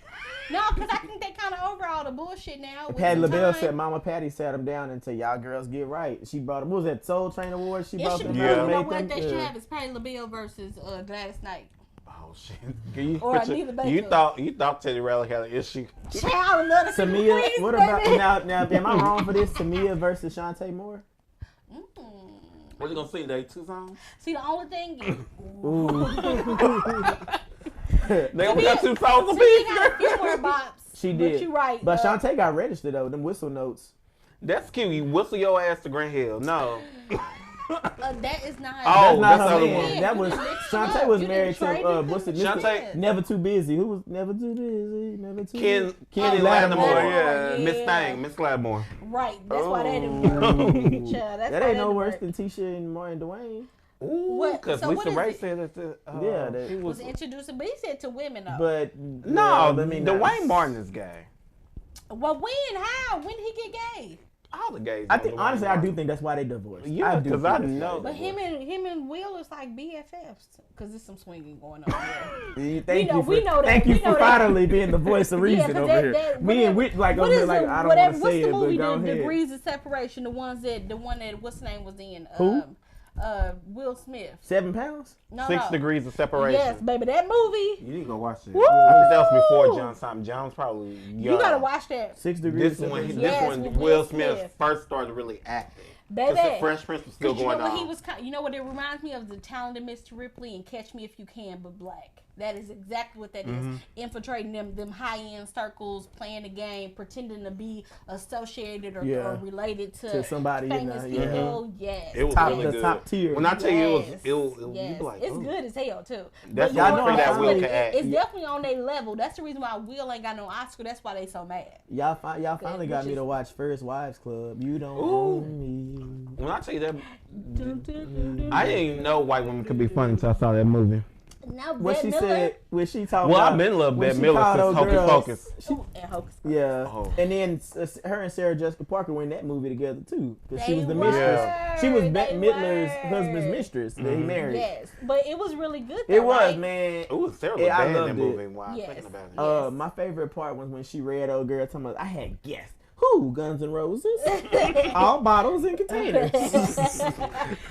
No, because I think they kind of over all the bullshit now. Patty LaBelle said, Mama Patty sat him down and said, y'all girls get right. She brought him. What was that Soul Train Award? She brought them. You know what they should have is Patty LaBelle versus Gladys Knight. Oh shit! You thought Teddy Riley had an issue? Tamia, what about now? Am I wrong for this? Tamia versus Shantae Moore. What you gonna sing? They 2 songs? See, the only thing. They only got 2 songs apiece. She got a few more bops. She did. But you right. But Shantae got registered though. Them whistle notes. That's cute. You whistle your ass to Grant Hill. No. That is not. Oh, that's her man. That was Shantae was married to what's it? Shantae. Never Too Busy. Who was Never Too Busy? Never Too. Kenny Lattimore. Yeah. Miss Lattimore. Right. That's why that didn't work. That ain't no worse than Tisha and Dwayne. Ooh, because Lisa Ray said that. He was introducing, but he said to women though. But no, Dwayne Martin is gay. Well, when? How? When did he get gay? All the gays. I think honestly, I do think that's why they divorced. Yeah, because I know. But him and Will is like BFFs because there's some swinging going on there. Thank you for finally being the voice of reason over here. Me and Whit like over here like I don't want to say it, but go ahead. What's the movie? Degrees of Separation. The one that what's the name was in? Who? Will Smith. 7 pounds? No, 6 degrees of separation. Yes, baby, that movie. You need to go watch it. Woo! I think that was before John Simon. John's probably young. You gotta watch that. 6 degrees. This one, with Will Smith first started really acting. Baby, the Fresh Prince was still going on. You know what it reminds me of? The Talented Mr. Ripley and Catch Me If You Can, but black. That is exactly what that is. Infiltrating them high-end circles, playing the game, pretending to be associated or related to somebody famous people. Yes. It was really good. Top tier. When I tell you it was yes. be like, it's good as hell too. That's the only thing that Will can act. It's definitely on their level. That's the reason why Will ain't got no Oscar. That's why they so mad. Y'all finally got me to watch First Wives Club. You don't own me. When I tell you that, I didn't even know white women could be funny until I saw that movie. Now, what she Miller, said when she talked about. I've been loving Bette Miller since Hocus Pocus. And then her and Sarah Jessica Parker were in that movie together too, because she was the mistress. She was Bette Midler's husband's mistress that he married. Yes, but it was really good. It was, man. It was Sarah bad in that movie. Wow, thinking about it. My favorite part was when she read old girl talking about, I had guests. Who? Guns N' Roses? All bottles and containers.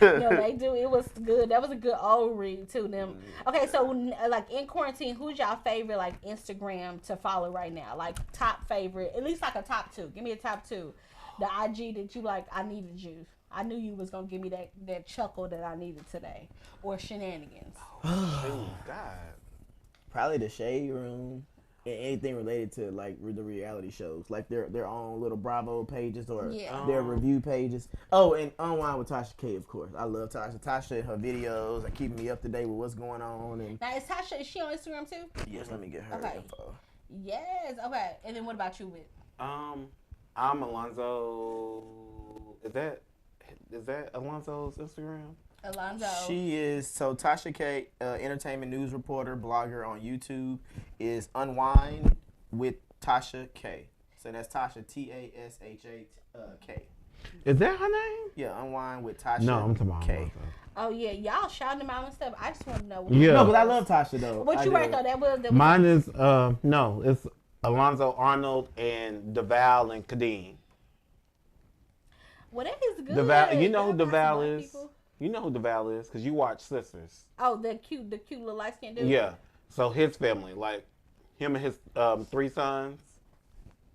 No, they do. It was good. That was a good old read to them. Okay, so like in quarantine, who's y'all favorite like Instagram to follow right now? Like top favorite, at least like a top 2. Give me a top 2. The IG that you like. I needed you. I knew you was gonna give me that chuckle that I needed today, or shenanigans. Oh God. Probably the Shade Room. Anything related to like the reality shows, like their own little Bravo pages or their review pages. Oh, and Unwind with Tasha K, of course. I love Tasha. Tasha and her videos are keeping me up to date with what's going on. And now, is she on Instagram too? Yes, let me get her info. Yes, okay. And then what about you, Whit? I'm Alonzo. Is that Alonzo's Instagram? Alonzo. She is, Tasha K, entertainment news reporter, blogger on YouTube, is Unwind with Tasha K. So that's Tasha, Tasha Is that her name? Yeah, Unwind with Tasha No, I'm talking about K. Oh, yeah, y'all shouting them out and stuff. I just want to know. No, because I love Tasha, though. What you right, though? That was Mine is, no, it's Alonzo Arnold and DeVal and Kadeem. Well, that is good. DeVal, you know who DeVal is? People. You know who DeVal is because you watch Sisters. Oh, the cute little light skinned dude. Yeah. So his family, like him and his 3 sons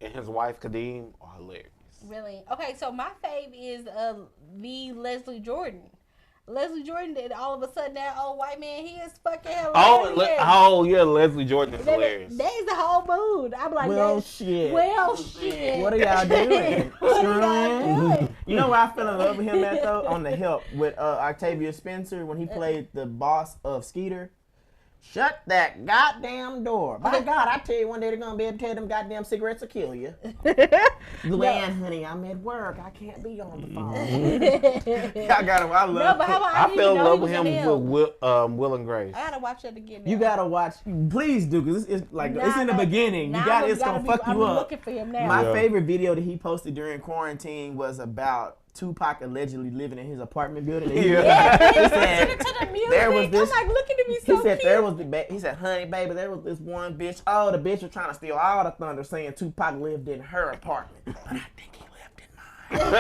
and his wife Kadeem, are hilarious. Really? Okay, so my fave is the Leslie Jordan. Leslie Jordan did all of a sudden that old white man, he is fucking hilarious. Oh yeah, Leslie Jordan is hilarious. That is the whole mood. I'm like, well, shit. What are y'all doing? You know where I fell in love with him at though? On The Help with Octavia Spencer when he played the boss of Skeeter. Shut that goddamn door. By God, I tell you one day they're going to be able to tell them goddamn cigarettes will kill you. Luann, honey, I'm at work. I can't be on the phone. I love him. I fell in love with him with Will and Grace. I got to watch that again now. You got to watch. Please do, because it's like it's in the beginning. It's going to fuck you up. I'm looking for him now. My favorite video that he posted during quarantine was about Tupac allegedly living in his apartment building. He said, to the music. There was this, I'm like, looking at me so cute. He said, honey, baby, there was this one bitch. Oh, the bitch was trying to steal all the thunder, saying Tupac lived in her apartment. But I think he lived in mine.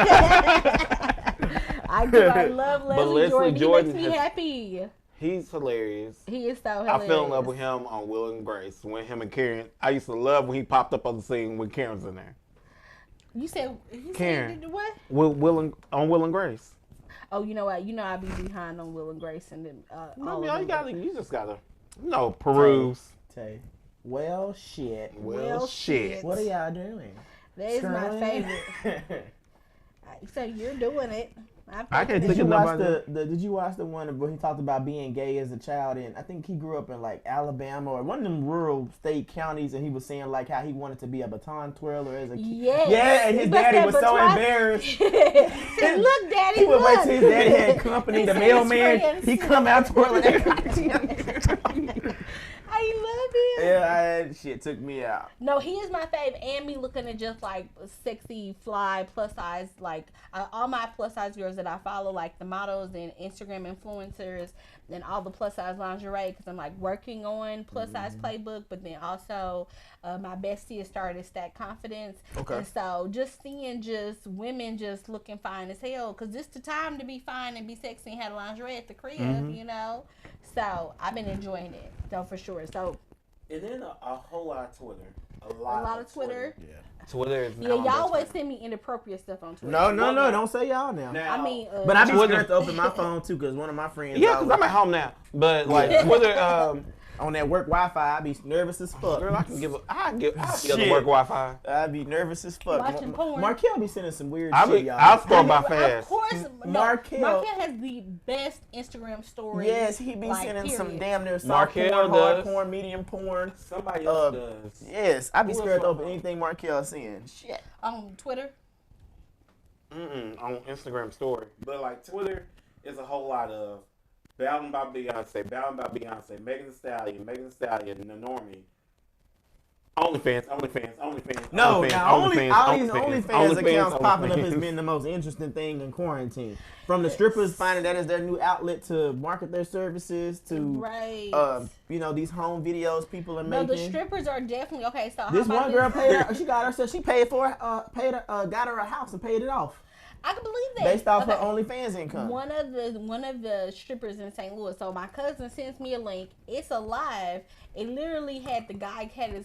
I love Leslie Jordan. He makes me happy. He's hilarious. He is so hilarious. I fell in love with him on Will and Grace. When him and Karen, I used to love when he popped up on the scene when Karen's in there. You said Karen. Said what? Will and Grace. Oh, you know what? You know I be behind on Will and Grace and then you just gotta peruse. Well, shit. Well, shit. What are y'all doing? That is my favorite. So you're doing it. I can't think of nobody. Did you watch the one where he talked about being gay as a child? And I think he grew up in like Alabama or one of them rural state counties, and he was saying like how he wanted to be a baton twirler as a kid. Yes. Yeah, and his daddy was so embarrassed. Look, Daddy. He would wait till his daddy had company. The mailman, he come out twirling that goddamn. I I love it. Yeah, shit took me out. No, he is my fave, and me looking at just like sexy, fly, plus size. Like all my plus size girls that I follow, like the models and Instagram influencers, and all the plus size lingerie, because I'm like working on plus size playbook, but then also my bestie has started Stack Confidence. Okay. And so just seeing just women just looking fine as hell, because this the time to be fine and be sexy and have lingerie at the crib, you know. So I've been enjoying it, though, for sure. So. And then a whole lot of Twitter. A lot of Twitter. Yeah. Twitter is y'all always send me inappropriate stuff on Twitter. No, don't say y'all now. I mean, but I be scared to open my phone too, because one of my friends. Yeah, because I'm at home now. But like Twitter, on that work Wi-Fi, I be nervous as fuck. Girl, I be on the work Wi-Fi. I be nervous as fuck. Watching porn. Markel be sending some weird shit, y'all. I'll scroll by fast. Of course, Markel has the best Instagram stories. Yes, he be sending some damn near soft Markel porn, does. hard porn, medium porn. Somebody else does. Yes, I be scared to open anything Markel seeing. Shit. On Twitter? On Instagram story. But like Twitter is a whole lot of Ballin' by Beyonce, Megan Thee Stallion, the Normie. OnlyFans. No, OnlyFans, now all these OnlyFans accounts popping up has been the most interesting thing in quarantine. From the strippers finding that as their new outlet to market their services to, these home videos people are making. No, the strippers are definitely okay. So this one girl got her a house and paid it off. I can believe that. Based off her OnlyFans income. One of the strippers in St. Louis. So my cousin sends me a link. It's alive. It literally had the guy had his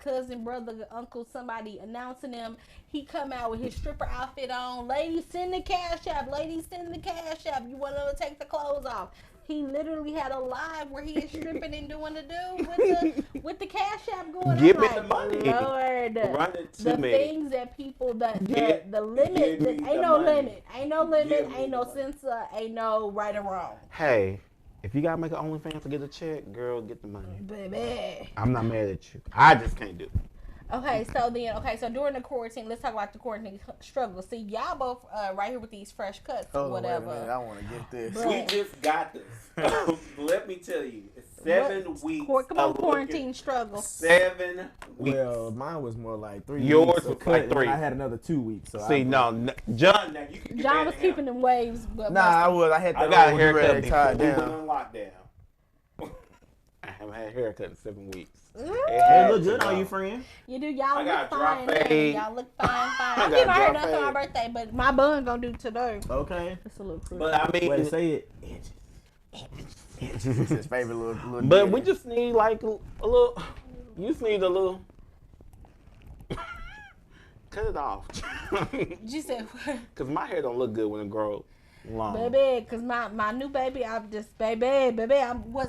cousin, brother, uncle, somebody announcing him. He come out with his stripper outfit on. Ladies, send the cash app. You want to take the clothes off. He literally had a live where he is stripping and doing the do with the cash app going. Give me the money. Lord, run it to me. Things that people the limit. Ain't no limit. Ain't no censor. Ain't no right or wrong. Hey, if you gotta make an OnlyFans to get a check, girl, get the money. Baby, I'm not mad at you. I just can't do it. So during the quarantine, let's talk about the quarantine struggle. See, y'all both right here with these fresh cuts or whatever. Wait a minute, I want to get this. We just got this. Let me tell you, it's 7 weeks. Come on, quarantine struggle. 7 weeks. Well, mine was more like 3 weeks. Yours was like 3. I had another 2 weeks. So John, now you can. John was keeping them waves. But I was. I had. I got a haircut before we went on lockdown. I haven't had a haircut in 7 weeks. It look good on you, friend. You do. Y'all look fine. Y'all look fine. I'm getting my hair done for my birthday, but my bun gonna do today. Okay. It's a little crude. But I mean, way to say it. It's his favorite little. But we just need like a little. You just need a little. Cut it off. You said what? Cause my hair don't look good when it grows long. Baby, cause my new baby, I'm just baby.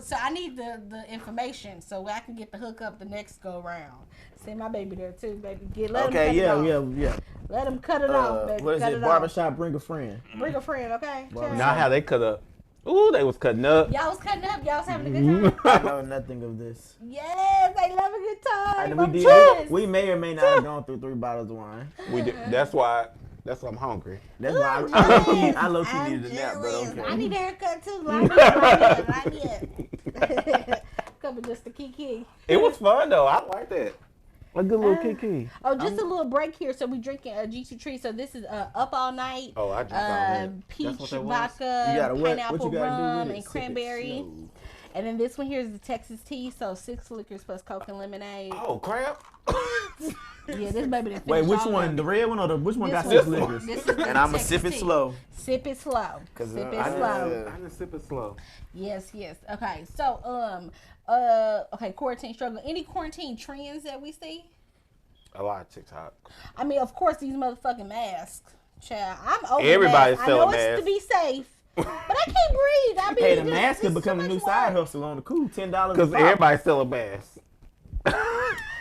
So I need the information so I can get the hookup the next go round. Send my baby there too, baby. Let him cut it off. Let him cut it off, baby. What is it? Barbershop, bring a friend. Bring a friend, okay? Now how they cut up. Ooh, they was cutting up. Y'all was cutting up. Y'all was having a good time. I know nothing of this. Yes, I love a good time. We may or may not have gone through 3 bottles of wine. We did. That's why I'm hungry. That's why I low-key needed a nap, but okay. I need a haircut too. Line up. Coming just to kiki. It was fun though. I like that. A good little kiki. Oh, just a little break here. So we drinking G2 Tree. So this is Up All Night. Oh, I drank peach vodka, pineapple rum, and cranberry. And then this one here is the Texas tea. So 6 liquors plus Coke and lemonade. Oh, crap. Yeah, this baby. Wait, which one? The red one or which one got 6 liquors? And I'm going to sip it slow. Sip it slow. I didn't sip it slow. Yes. Okay. So, quarantine struggle. Any quarantine trends that we see? A lot of TikTok. I mean, of course, these motherfucking masks. Child, I'm over Everybody's masks. selling masks. I know it's to be safe, but I can't breathe. I mean, hey, the mask could become a new side hustle on the cool. $10. Because everybody's selling masks. But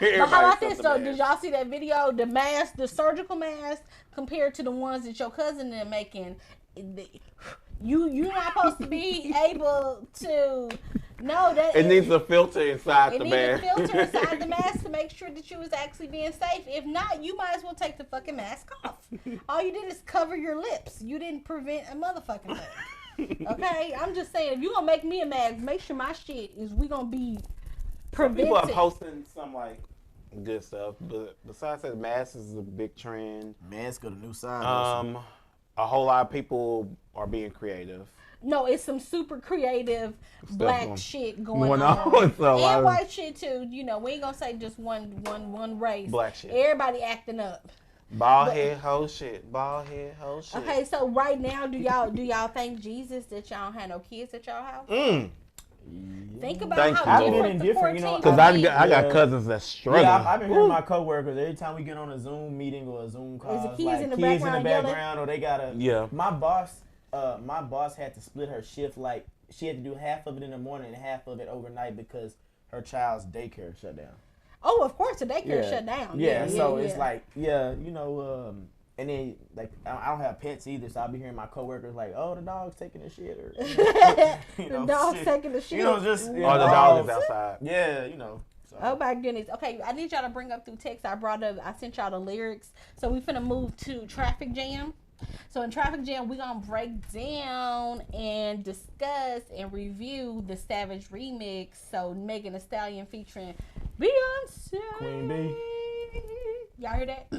how about this though? Did y'all see that video? The mask, the surgical mask, compared to the ones that your cousin is making. You're not supposed to be able to. No, that it needs a filter inside the mask. It needs a filter inside the mask to make sure that you was actually being safe. If not, you might as well take the fucking mask off. All you did is cover your lips. You didn't prevent a motherfucking thing. Okay, I'm just saying, if you gonna make me a mask, make sure my shit is we gonna be People are posting some like good stuff, but besides that, masks is a big trend. Masks got a new side. A whole lot of people are being creative. No, it's some super creative black shit going on. And white shit too. You know, we ain't gonna say just one race. Black shit. Everybody acting up. Bald head hoe shit. Bald head hoe shit. Okay, so right now, do y'all thank Jesus that y'all don't have no kids at y'all house? Think about how different the 14 because I got cousins that struggle. Yeah, I've been hearing my coworkers every time we get on a Zoom meeting or a Zoom call. Is the kids like in the kids background in the background, or they gotta. Yeah. My boss had to split her shift. Like she had to do half of it in the morning and half of it overnight because her child's daycare shut down. Oh, of course, the daycare shut down. Yeah, so it's like, you know, and then like I don't have pets either, so I'll be hearing my coworkers like, "Oh, the dog's taking a shit," or you know, the dog's taking a shit. You know, just the dog is outside. Yeah, you know. So. Oh my goodness. Okay, I need y'all to bring up through text. I sent y'all the lyrics. So we finna move to Traffic Jam. So in Traffic Jam, we're going to break down and discuss and review the Savage remix. So Megan Thee Stallion featuring Beyonce. Queen B. Y'all hear that?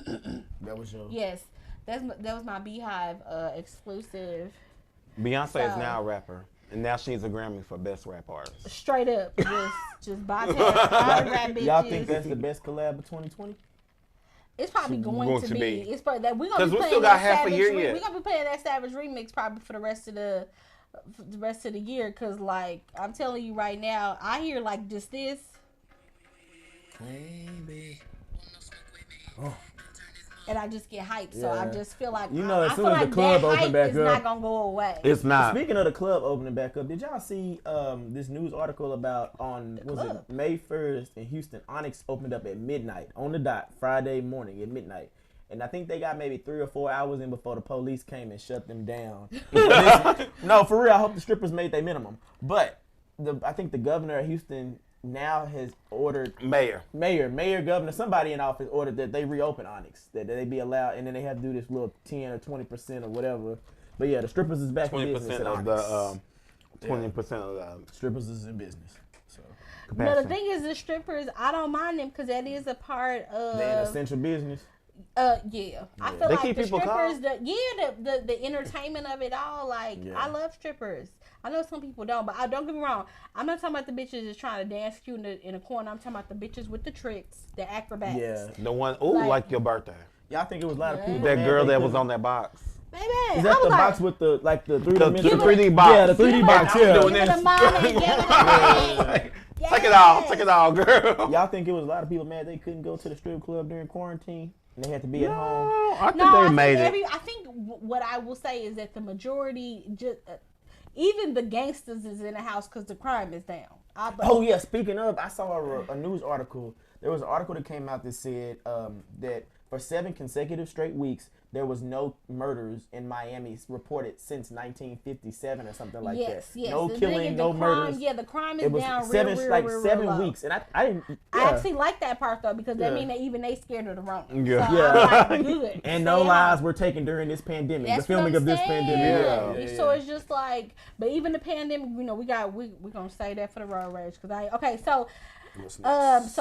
That was your... Yes. That was my Beehive exclusive. Beyonce is now a rapper. And now she needs a Grammy for Best Rap Artist. Straight up. just bypass all the rap bitches. Y'all think that's the best collab of 2020? It's probably going to be. It's probably that we're gonna be playing still got half a year yet. We're gonna be playing that Savage remix probably for the rest of the year. Cause like I'm telling you right now, I hear like just this. Baby. Oh. And I just get hyped, so I just feel like as soon as the club open back up, it's not gonna go away. It's not. Speaking of the club opening back up, did y'all see this news article about it May 1st in Houston? Onyx opened up at midnight on the dot Friday morning at midnight, and I think they got maybe 3 or 4 hours in before the police came and shut them down. No, for real. I hope the strippers made their minimum, but I think the governor of Houston now has ordered mayor, governor, somebody in office ordered that they reopen Onyx, that they be allowed, and then they have to do this little 10 or 20% or whatever. But yeah, the strippers is back in business. 20% of the 20% of the strippers is in business. So no, the thing is, the strippers, I don't mind them because that is a part of the essential business. Yeah. I feel like the strippers, the entertainment of it all. Like I love strippers. I know some people don't, but don't get me wrong. I'm not talking about the bitches just trying to dance cute in a corner. I'm talking about the bitches with the tricks, the acrobats. Yeah. The one, like your birthday. Yeah, I think it was a lot of people. That girl that was on that box. Baby, is that the box with the 3D box? Yeah, the 3D box. Yeah. Take it all, girl. Y'all think it was a lot of people mad they couldn't go to the strip club during quarantine? And they had to be at home? I think they made it. I think what I will say is that the majority, even the gangsters is in the house because the crime is down. Oh, yeah. Speaking of, I saw a news article. There was an article that came out that said that for 7 consecutive straight weeks, there was no murders in Miami reported since 1957 or something like that. Yes. No killing, no murders. Yeah, the crime is down seven real weeks. And I didn't. Yeah. I actually like that part though because that means that even they scared of the wrong. Yeah. So I'm like, good. And no lives were taken during this pandemic. That's the filming of this pandemic. Yeah. So it's just like, but even the pandemic, we're gonna say that for the road rage because so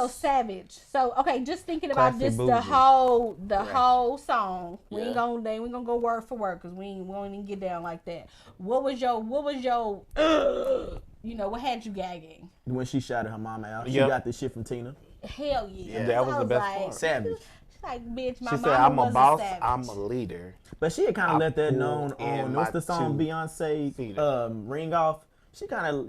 Savage. So just thinking about Classic the whole song. We ain't gonna go word for word because we won't even get down like that. What was your what had you gagging? When she shouted her mama out, she got this shit from Tina. Hell yeah. That was the best part. Savage. She's like, bitch, my she mama said, I'm a boss, savage. I'm a leader. But she had kind of let that known on what's the song Beyonce Ring Off. She kind of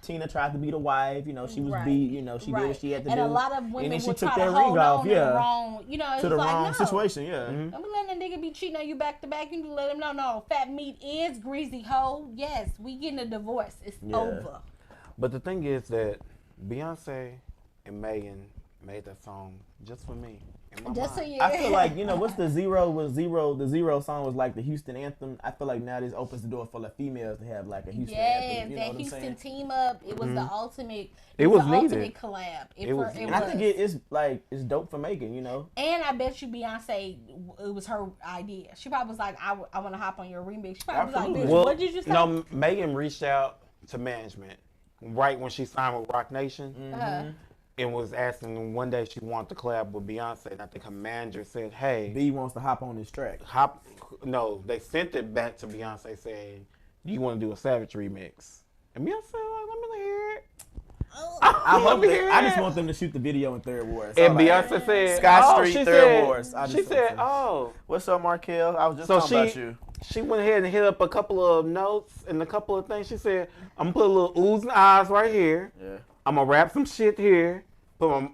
Tina tried to be the wife, she was beat, she did what she had to do. And a lot of women and then she would took try that to ring hold off, on to the wrong, to the wrong situation, Don't be letting a nigga be cheating on you back to back. You need to let him know, no, fat meat is greasy hoe. Yes, we getting a divorce. It's over. But the thing is that Beyonce and Megan made that song just for me. Just so you. I feel like what's the Zero song was like the Houston anthem. I feel like now this opens the door for the females to have like a Houston anthem. You know that Houston team up. It was the ultimate. It was the needed. Ultimate collab. I think it's dope for Megan. And I bet you Beyonce, it was her idea. She probably was like, I want to hop on your remix. She probably was like, bitch, what did you say? No, Megan reached out to management right when she signed with Roc Nation, and was asking one day she wanted to collab with Beyonce. And I think her manager said, "Hey, B wants to hop on this track." No, they sent it back to Beyonce saying, "Do you want to do a Savage remix?" And Beyonce like, "Let me hear it." I just want them to shoot the video in Third Ward. And Beyonce said, Scott Street, Third Ward. She said, "Oh, what's up, Markel? I was just talking about you." She went ahead and hit up a couple of notes and a couple of things. She said, "I'm gonna put a little oohs and ahs right here. Yeah. I'm gonna rap some shit here.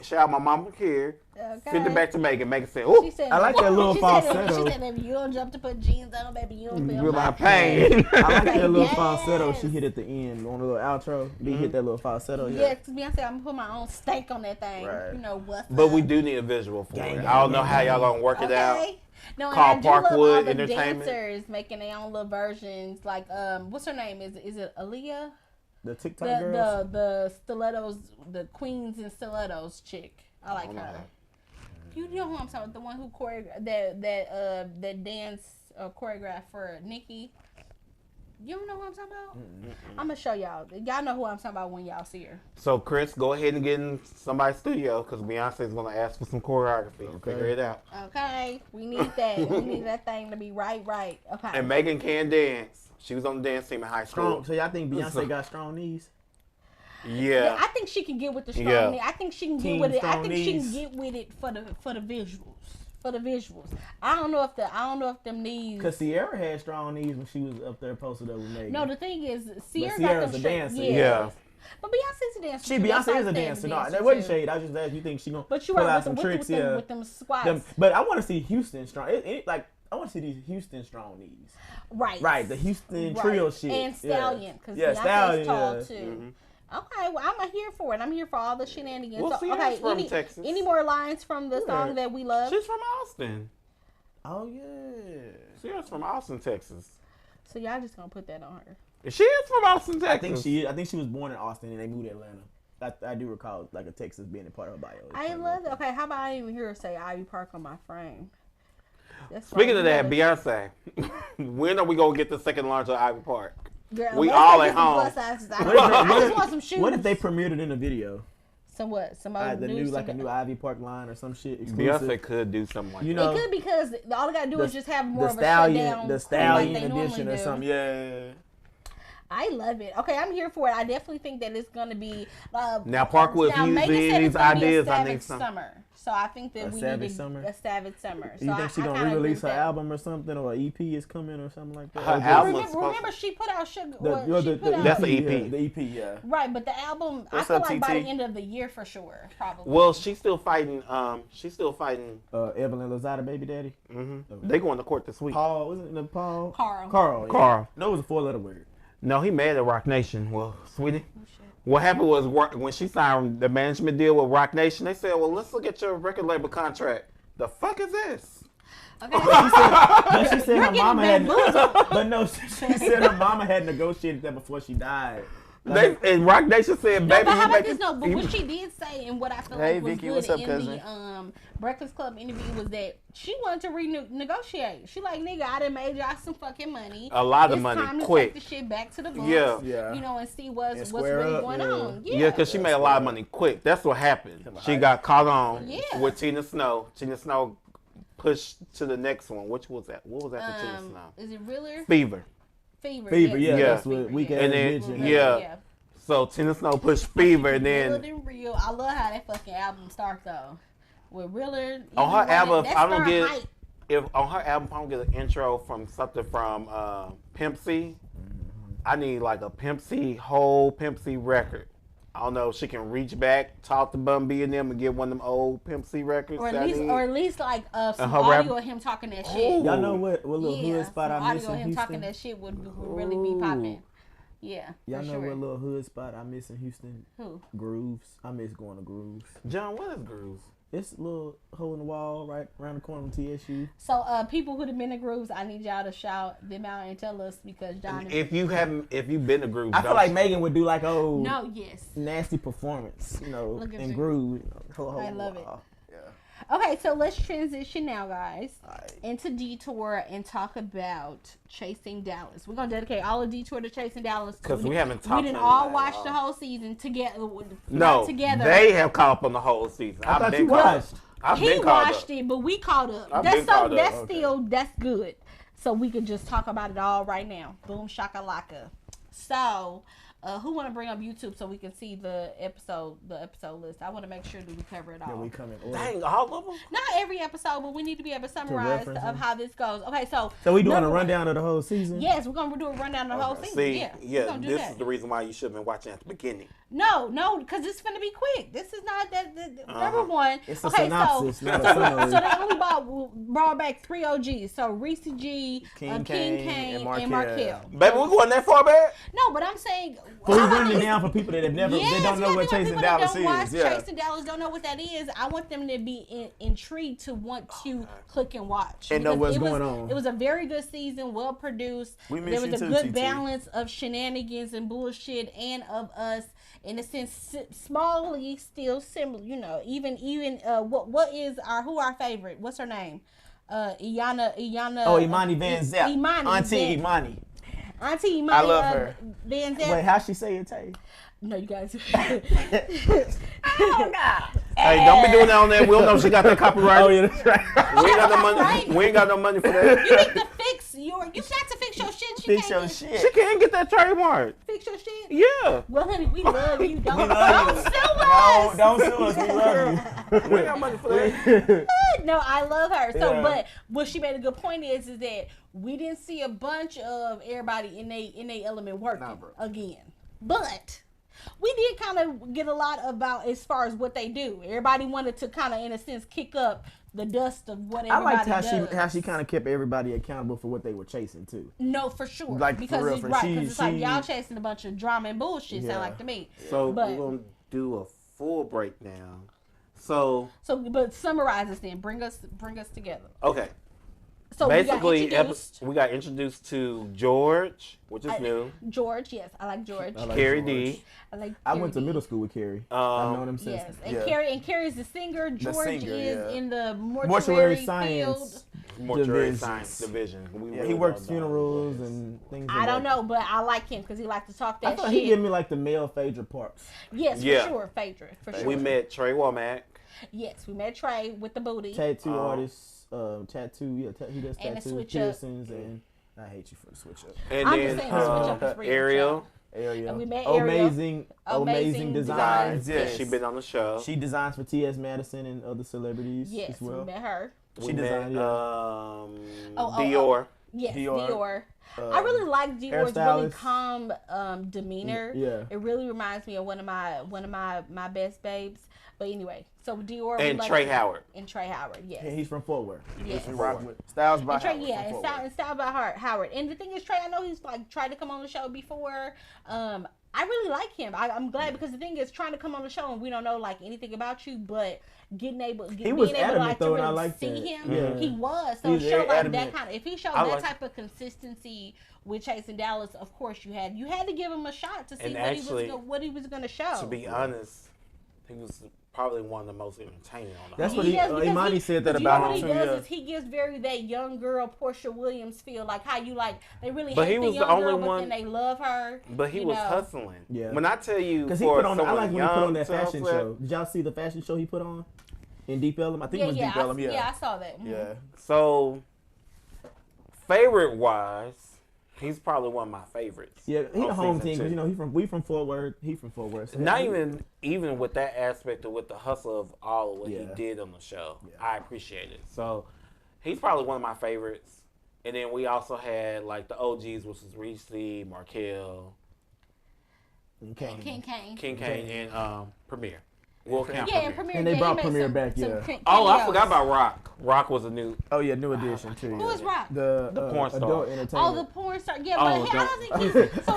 Shout out my mama here. Send it back to Megan. Megan said, "Ooh, I like that little falsetto." She said, "If you don't jump to put jeans on, baby, you don't feel my my pain." I like that little falsetto she hit at the end on the little outro. B hit that little falsetto. Yeah, because Beyonce, I'm gonna put my own steak on that thing. Right. You know what? But we do need a visual for it. I don't know how y'all gonna work it out. No, Called and I do love all Parkwood the Entertainment. dancers making their own little versions. Like, what's her name? Is it Aaliyah? The TikTok girls. The stilettos, the queens and stilettos chick. I like her. You know who I'm talking about? The one who that dance choreographed for Nicki. You don't know who I'm talking about? I'm gonna show y'all. Y'all know who I'm talking about when y'all see her. So Chris, go ahead and get in somebody's studio because Beyonce's gonna ask for some choreography. Okay. Figure it out. Okay, we need that. We need that thing to be right. Okay. And Megan can dance. She was on the dance team in high school. Strong. So y'all think Beyonce got strong knees? Yeah. I think she can get with the strong knee. I think she can get with it. I think knees. she can get with it for the visuals. For the visuals. I don't know if them knees. Cause Sierra had strong knees when she was up there posted up with Megan. No, the thing is, Sierra's Sierra's got a them dancer. Yeah. But Beyonce's a dancer. Beyonce is a dancer. No, that wasn't shade. I just asked you think she gonna But you pull are out with some them, tricks. with them squats. But I want to see Houston strong. I want to see these Houston strong knees. Right. The Houston trio shit. And Stallion, because yeah, Beyonce's tall yeah. too. Mm-hmm. Okay, well, I'm here for it. I'm here for all the shenanigans. Well, Sierra's from Texas. Any more lines from the song that we love? She's from Austin. Oh yeah. Sierra's from Austin, Texas. So y'all just gonna put that on her? She is from Austin, Texas. I think she was born in Austin and they moved to Atlanta. I do recall like a Texas being a part of her bio. I love it. Okay, how about I even hear her say Ivy Park on my frame? Speaking of that, Beyonce, when are we gonna get the second launch of Ivy Park? Girl, we all at home. I just want some shoes. What if they premiered it in a video? Some what? Some old news? A new Ivy Park line or some shit exclusive. Beyonce could do something like that. know, it could because all they gotta do is just have more of a Stallion, the Stallion like edition or something. Yeah. I love it. Okay, I'm here for it. I definitely think that it's gonna be. Now Parkwood's using these ideas. I think summer. So I think that we need a Savage Summer. So you think she's gonna re-release her album or something, or an EP is coming or something like that? Her album. Remember, she put out Sugar. That's the EP. The EP, yeah. Right, but the album, I feel like by the end of the year for sure, probably. Well, she's still fighting. Evelyn Lozada, baby daddy. Mm-hmm. They going to court this week. Paul, wasn't it Paul? Carl. Yeah. Carl. No, it was a 4-letter word. No, he mad at Roc Nation. Well, sweetie. What happened was when she signed the management deal with Roc Nation, they said, well, let's look at your record label contract. The fuck is this? Okay. She said her mama had. But no, she said her mama had negotiated that before she died. And Roc Nation said, baby, but how about this? No, but what she did say and what I feel like was Vicky, good what's up, in cousin? the Breakfast Club interview was that she wanted to renegotiate. She like, nigga, I done made y'all some fucking money. A lot of money, It's time to quick. take the shit back to the books. Yeah. You know, and see what's square really up, going on. Yeah, because she made a lot of money quick. That's what happened. She got caught on with Tina Snow. Tina Snow pushed to the next one. Which was that? What was after Tina Snow? Is it Realer? Fever, yeah. That's what Weekend and then yeah. So Tina Snow pushed Fever, and then Real. I love how that fucking album starts though. With Realer on her album, I don't get if on her album I don't get an intro from something from Pimp C. I need like a whole Pimp C record. I don't know if she can reach back, talk to Bun B and them, and get one of them old Pimp C records. Or at least like some audio of him talking that shit. Y'all know what little hood spot I miss in Houston? Audio of him talking that shit would really be popping. Yeah. Y'all know what little hood spot I miss in Houston? Who? Grooves. I miss going to Grooves. John, what is Grooves? It's a little hole in the wall right around the corner from TSU. So people who have been to Grooves, I need y'all to shout them out and tell us because John. If you've been to Grooves, I feel like Megan would do like yes, nasty performance, in you. Grooves. I love it. Yeah. Okay, so let's transition now, guys, into Detour and talk about Chasing Dallas. We're gonna dedicate all of Detour to Chasing Dallas because we haven't talked. We didn't all watch the whole season together. No, together. They have caught up on the whole season. I thought you watched. He watched it, but we caught up. That's good. So we could just talk about it all right now. Boom shakalaka. So. Who want to bring up YouTube so we can see the episode list? I want to make sure that we cover it all. Yeah, we come in order. Dang, all of them? Not every episode, but we need to be able to summarize of how this goes. Okay, so we doing a rundown of the whole season? Yes, we're gonna do a rundown of the whole season. See, yeah, this is the reason why you should have been watching at the beginning. No, because it's gonna be quick. This is not that. Number one. It's a synopsis, not a summary. So they only brought back 3 OGs. So Reese G, King Kane, and Markel. Baby, we going that far back? No, but I'm saying. But we running it down for people that have never, they don't know what Chasing Dallas is. Chasing Dallas don't know what that is. I want them to be intrigued to want to click and watch. And know what's going on. It was a very good season, well produced. There was a good balance of shenanigans and bullshit and of us. In a sense, smallly still similar, you know. Even what is our favorite? What's her name? Iyanna. Oh, Imani Van Zep. Auntie Imani. I love her. Van Zep. Wait, how she say it, Tay? No, you guys. Oh God. Hey, don't be doing that on there. We don't know if she got that copyright. Oh yeah, that's right. We ain't got no money. Right? We ain't got no money for that. You need to fix you got to fix your shit. She can't get that trademark. Fix your shit? Yeah. Well, honey, we love you. Don't sue us. No, don't sue us. We love you. We ain't got money for that. No, I love her. So, but what she made a good point is that we didn't see a bunch of everybody in they element working again. But we did kind of get a lot about as far as what they do. Everybody wanted to kind of, in a sense, kick up the dust of what everybody does. I liked how she kind of kept everybody accountable for what they were chasing too. No, for sure. Like because for real, it's like y'all chasing a bunch of drama and bullshit. Sound like to me. So we're gonna do a full breakdown. But summarize us then. Bring us together. Okay. So basically, we got introduced to George, which is new. George, yes, I like George. Carrie D. I went to middle school with Carrie. I've known him since. Yes, and Carrie's the singer. George is in the mortuary science. Mortuary science division. He works funerals and things. I don't know, but I like him because he likes to talk that shit. He gave me like the male Phaedra Parks. Yes, for sure, Phaedra, for sure. We met Trey Womack. Yes, we met Trey with the booty. Tattoo artist. He does tattoo piercings, and I hate you for the switch up. And then Ariel. And we met Ariel. Amazing designs. Yes. She been on the show. She designs for T.S. Madison and other celebrities as well. We met her. She designed Dior. Yes, Dior. I really like Dior's really calm demeanor. Yeah. It really reminds me of one of my best babes. But anyway, so Dior and Trey Howard. And Trey Howard, yes. And he's from Fort Worth. Yes. Styles by Howard. Yeah, and Styles by Howard. And the thing is, Trey, I know he's like tried to come on the show before. I really like him. I'm glad because the thing is, trying to come on the show and we don't know like anything about you, but being able to really see him, yeah. He was. So show like that kind of. If he showed that type of consistency with Chasing Dallas, of course you had to give him a shot to see what he was going to show. To be honest, he was probably one of the most entertaining on the That's what Imani said that about him too. What he does is he gives very that young girl Portia Williams feel, like how you like they really but hate he was the young the only girl, one, but then they love her. But he was hustling. Yeah. When I tell you, because he put on, I like when he put on that fashion show. Did y'all see the fashion show he put on in Deep Ellum? I think it was Deep Ellum. Yeah, I saw that. Mm-hmm. Yeah. So, favorite wise. He's probably one of my favorites. Yeah, he's a home team. You know, we from Fort Worth. He from Fort Worth. So not even with that aspect of with the hustle of all of what he did on the show. Yeah. I appreciate it. So he's probably one of my favorites. And then we also had like the OGs, which was Reese, Markel, King Kane, and Premier. Premier. And they brought Premier back. I forgot about Rock. Rock was a new. Oh yeah, new addition too. Who is Rock? The porn star. Adult entertainment. Oh, the porn star. Yeah, but I don't think he's. So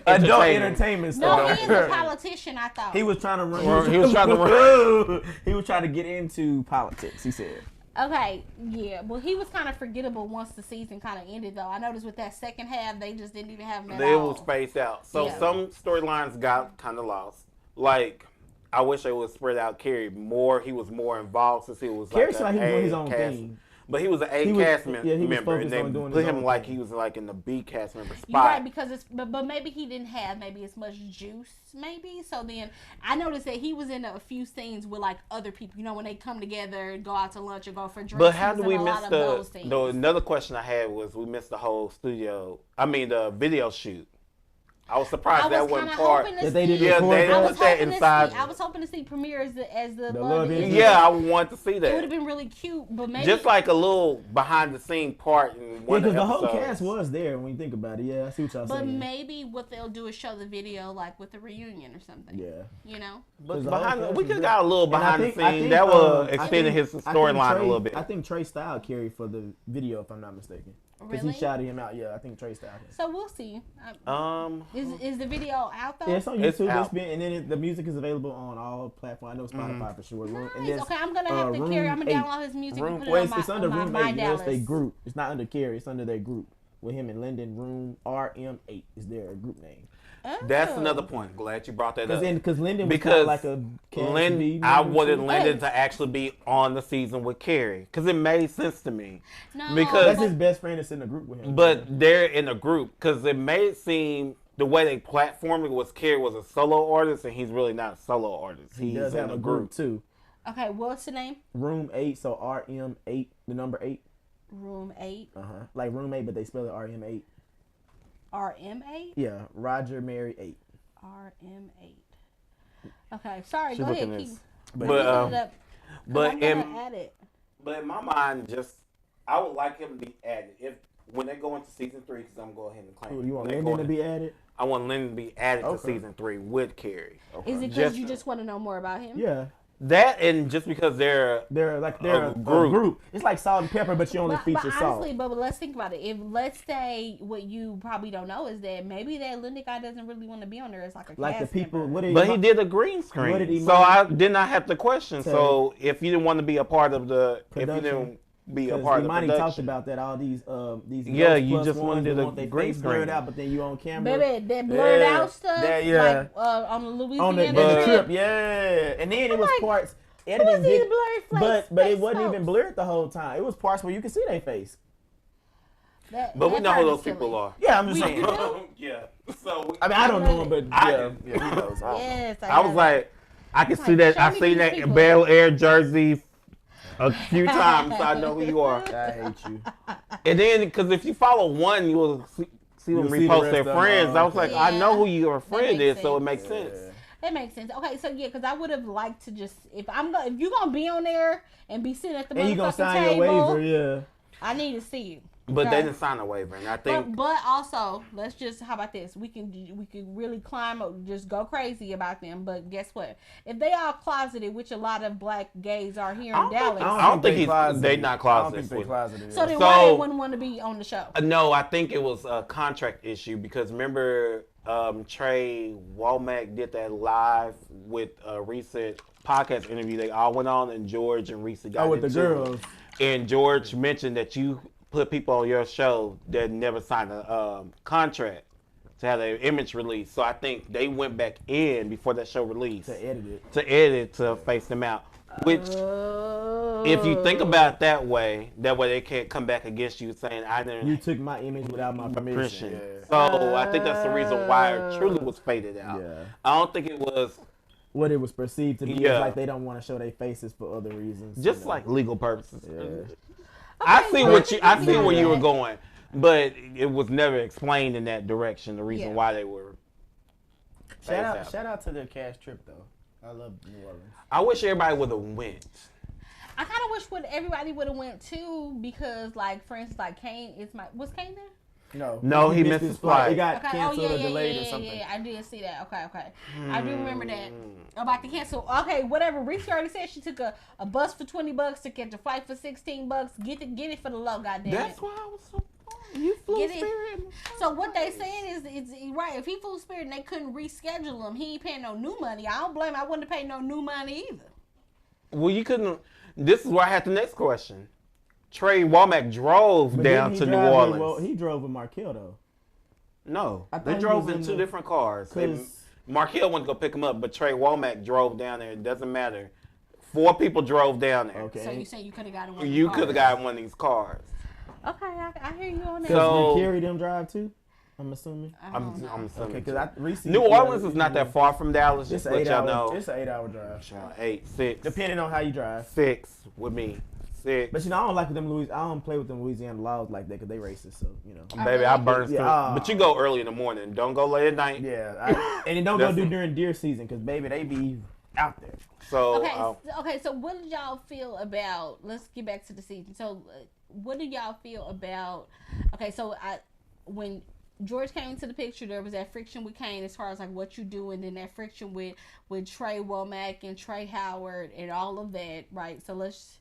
adult entertainment star. No, he is a politician. I thought he was trying to run. He was trying to run. He was trying to get into politics. He said. Okay, yeah. Well, he was kind of forgettable once the season kind of ended, though. I noticed with that second half, they just didn't even have him at all. They was spaced out. So some storylines got kind of lost. Like I wish they would spread out Carrie more. He was more involved since he was Carrie like seemed like he was doing his own thing. But he was an A cast member, and they put him like thing. he was like in the B cast member spot. You're right, because but maybe he didn't have maybe as much juice, maybe. So then I noticed that he was in a few scenes with like other people. You know, when they come together, go out to lunch or go for drinks. But how do we miss another question I had was we missed the whole the video shoot. I was surprised that wasn't part. That they didn't inside. I was hoping to see Premiere as the love interest. Yeah, I wanted to see that. It would have been really cute, but maybe just like a little behind the scene part in one of the because the whole episodes. cast was there when you think about it. Yeah, I see what y'all saying. But maybe what they'll do is show the video like with a reunion or something. Yeah. You know? But we could have got a little behind the scene. That would extend his storyline a little bit. I think Trey Style carried for the video, if I'm not mistaken. Because Really? he shouted him out. Yeah, I think Trey Style. So we'll see. Is the video out though? Yeah, it's on YouTube. It's out. And then the music is available on all platforms. I know Spotify for sure. Nice. And then, Okay, I'm gonna have to carry. I'm gonna download his music and put it on it's under Room 8. Dallas. It's their group. It's not under Carrie. It's under their group with him and Lyndon. Room RM8 is their group name. Oh. That's another point. Glad you brought that up. Because Lyndon was kind of like a I wanted Lyndon to actually be on the season with Carrie because it made sense to me. No, because that's his best friend that's in the group with him. But they're in a group because it made it seem the way they platformed it was Carrie was a solo artist and he's really not a solo artist. He does have a group too. Okay, what's the name? Room 8, so RM8, the number 8. Room 8. Like Room 8, but they spell it RM8. RM8? Yeah, Roger Mary 8. RM8. Okay, sorry. She's go ahead. looking Keep. But I'm gonna add it. But in my mind, I would like him to be added when they go into season 3. Because I'm going to go ahead and claim. You want Lyndon to be added? I want Lyndon to be added to season 3 with Carrie. Okay. Is it because you just want to know more about him? Yeah. That and just because they're a group. It's like Salt and Pepper, but you only feature Salt. But let's think about it. If let's say what you probably don't know is that maybe that Lyndon guy doesn't really want to be on there as like a like cast the people. member. He did a green screen, so I did not have to question. So if you didn't want to be a part of the, production. if you didn't be a part of the production, talked about that all these you just wanted a green screen out, but then you on camera. Baby, that blurred out stuff. Yeah. Like on the Louisiana trip. Yeah, and then it was parts. Editing but it wasn't even blurred the whole time. It was parts where you could see their face. But we know who those people are. Yeah, I'm just saying. Yeah. So I don't know them, but he knows. Yes, I was like, I can see that. I seen that Bel Air jersey a few times, so I know who you are. I hate you. And then, because if you follow one, you will see them repost their friends. I was like, I know who your friend is, so it makes sense. That makes sense. Okay, so yeah, because I would have liked to just if you're gonna be on there and be sitting at the and you gonna sign table, your waiver, I need to see you. But they didn't sign a waiver, and I think. But also, how about this? We can really climb up, just go crazy about them. But guess what? If they are closeted, which a lot of black gays are here in Dallas, I don't think they're not closeted. So then why they wouldn't want to be on the show? No, I think it was a contract issue because remember. Trey Womack did that live with a recent podcast interview. They all went on, and George and Reese got with the girls. And George mentioned that you put people on your show that never signed a contract to have their image released. So I think they went back in before that show released to edit it to face them out. Which, if you think about it that way they can't come back against you saying I didn't. You took my image without my permission. Yeah. So I think that's the reason why it truly was faded out. Yeah. I don't think it was what it was perceived to be. Yeah. Like they don't want to show their faces for other reasons. Just like legal purposes. Yeah. Okay, I see where you were going, but it was never explained in that direction. The reason why they were. Shout out to the cash trip though. I love New Orleans. I wish everybody would have went. I kind of wish everybody would have went too because, like, for instance, like Kane was Kane there? No, he missed his flight. It got canceled or delayed or something. Yeah, I did see that. Okay. I do remember that. About to cancel. Okay, whatever. Reese already said she took a bus for $20 to catch a flight for $16. Get it for the low, goddamn. That's why I was so. You flew Spirit. So what they saying is right. If he flew Spirit and they couldn't reschedule him, he ain't paying no new money. I don't blame him. I wouldn't have paid no new money either. Well, you couldn't. This is where I had the next question. Trey Womack drove down to New Orleans. He drove with Markel though. No, they drove in two different cars. Markel went to go pick him up, but Trey Womack drove down there. It doesn't matter. 4 people drove down there. Okay. So you say you could have gotten one of these You cars? could have gotten one of these cars. Okay, I hear you on that. So, did Carrie them drive too? I'm assuming. I'm assuming. Okay, because New Orleans is not that far from Dallas. It's just let y'all know. It's an 8-hour drive. 8, 6. Depending on how you drive. 6 with me. 6. But I don't like them I don't play with them Louisiana laws like that because they racist. So Baby, I burn through. But you go early in the morning. Don't go late at night. Yeah, and then don't go do during deer season because baby, they be out there. So okay. So what did y'all feel about? Let's get back to the season. So what did y'all feel about? Okay, so when George came into the picture, there was that friction with Kane as far as like what you do, and then that friction with Trey Womack and Trey Howard and all of that, right? So let's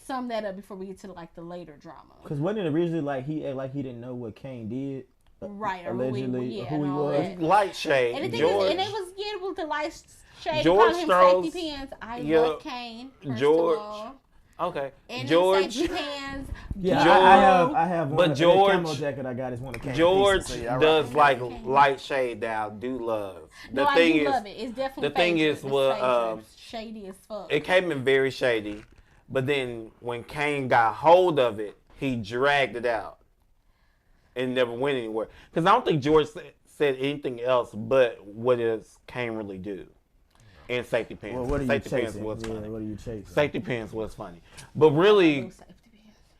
sum that up before we get to like the later drama. Because wasn't it originally like he didn't know what Kane did? Right, allegedly, or who he was. That. Light shade. And the thing George. is, and it was with the light shade. George calling him Strauss, safety pants. I love Kane. George. Okay. And George. Safety pants. Yeah, George, I have one. But George, camo jacket I got is one of Kane's George pieces, does like light shade that I do love. I do love it. It's definitely the thing is, shady as fuck. It came in very shady, but then when Kane got hold of it, he dragged it out and never went anywhere. Because I don't think George said anything else but what does Kane really do? And safety pants. Well, what are safety you pants chasing? was funny. What are you chasing? Safety pants was funny. But really,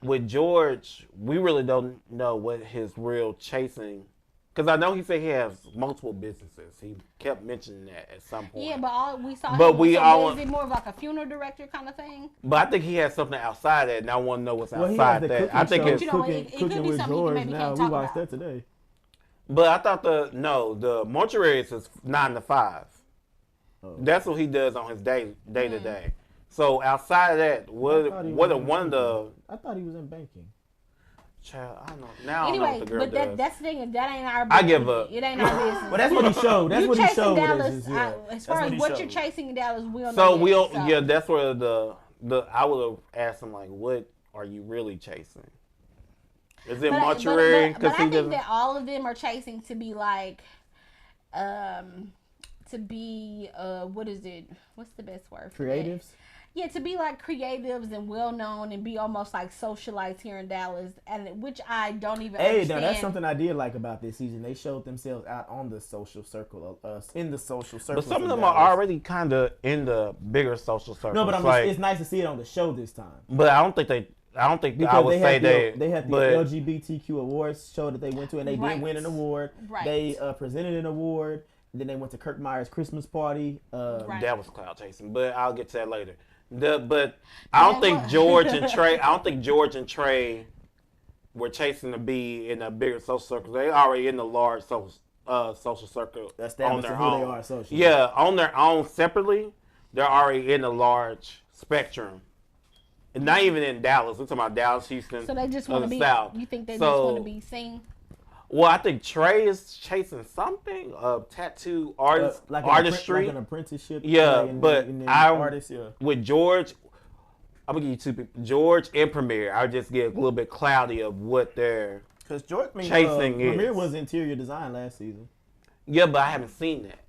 with George, we really don't know what his real chasing. Because I know he said he has multiple businesses. He kept mentioning that at some point. Yeah, but we saw but him. We all, is it more of like a funeral director kind of thing? But I think he has something outside that, and I want to know what's outside that. I think it's cooking with George. Now we watched that today. But I thought the mortuaries is 9 to 5. Oh. That's what he does on his day to day. So outside of that, what are one of the? I thought he was in banking. Child, I don't know. Now anyway, I don't know what the girl does. That's the thing. That ain't our business. I give up. It ain't our business. Well, that's what he showed. That's what he showed. Dallas, as far as what you're chasing in Dallas, we'll know. So yeah, that's where I would have asked him like, what are you really chasing? Is it mortuary? But I think that all of them are chasing to be like, what is it? What's the best word? Creatives? Yeah, to be like creatives and well known and be almost like socialites here in Dallas, and which I don't even understand. Hey, that's something I did like about this season. They showed themselves out on the social circle, in the social circle. But some of them are already kind of in the bigger social circle. No, but it's nice to see it on the show this time. But I don't think because I would say they had the LGBTQ awards show that they went to, and they did win an award. Right. They presented an award. Then they went to Kirk Meyer's Christmas party. That was cloud chasing, but I'll get to that later. But I don't think George and Trey were chasing to be in a bigger social circle. They already in the large social circle on their own. They are socially. Yeah, on their own separately, they're already in a large spectrum. And not even in Dallas. We're talking about Dallas, Houston. So they just want to be. South. You think they just want to be seen? Well, I think Trey is chasing something tattoo artistry, like an apprenticeship. Yeah, but artist, with George, I'm gonna give you 2 people, George and Premier. I just get a little bit cloudy of what they're chasing is. Premier was interior design last season. Yeah, but I haven't seen that.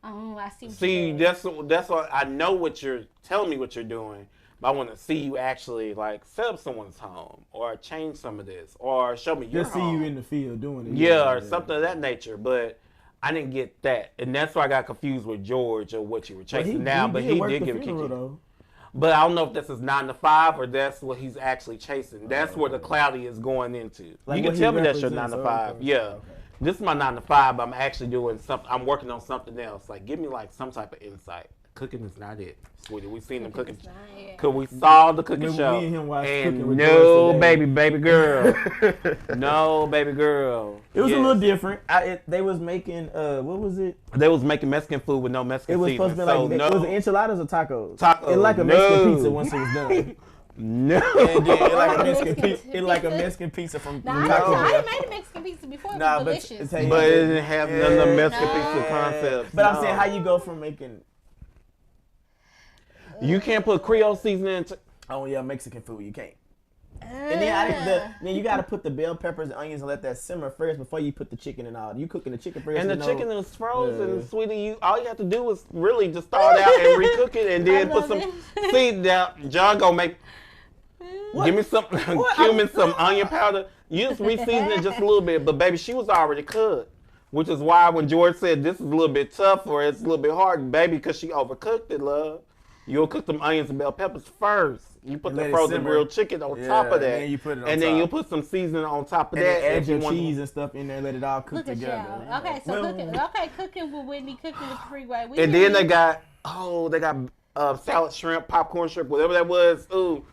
Oh, I see. See, that's what I know what you're telling me what you're doing. But I want to see you actually like set up someone's home or change some of this or show me your home. Just see you in the field doing it. Yeah, or something of that nature. But I didn't get that. And that's why I got confused with George or what you were chasing but he did give a kick. But I don't know if this is 9 to 5 or that's what he's actually chasing. That's where the cloudy is going into. Like you can tell me that's your 9 to 5. Yeah. Okay. This is my 9 to 5, but I'm actually doing something. I'm working on something else. Like, give me like some type of insight. Cooking is not it, sweetie. We seen them cooking. Cause we saw the cooking show. And no, baby girl. No, baby girl. It was a little different. They was making what was it? They was making Mexican food with no Mexican seasoning. It was supposed to be like was it enchiladas or tacos? Tacos. It like a Mexican pizza once it was done. No. It like a Mexican pizza from Taco Bell. I made a Mexican pizza before. It was delicious. But it didn't have none of the Mexican pizza concepts. But I'm saying how you go from making. You can't put Creole seasoning into. Oh yeah, Mexican food you can't. And then you gotta put the bell peppers and onions and let that simmer first before you put the chicken and all. You cooking the chicken first. And the chicken is frozen, sweetie. All you have to do is really just start out and recook it, and then put some seed down. John gonna make. Give me some cumin, some onion powder. You just re-season it just a little bit, but baby, she was already cooked, which is why when George said this is a little bit tough or it's a little bit hard, baby, because she overcooked it, love. You'll cook them onions and bell peppers first. You put the frozen grilled chicken on top of that, and then you put it on and top. then you'll put some seasoning on top of and that. Add your cheese and stuff in there, let it all cook together. Okay, so cooking with Whitney, cooking with Freeway. And then they got salad, shrimp, popcorn shrimp, whatever that was. Ooh.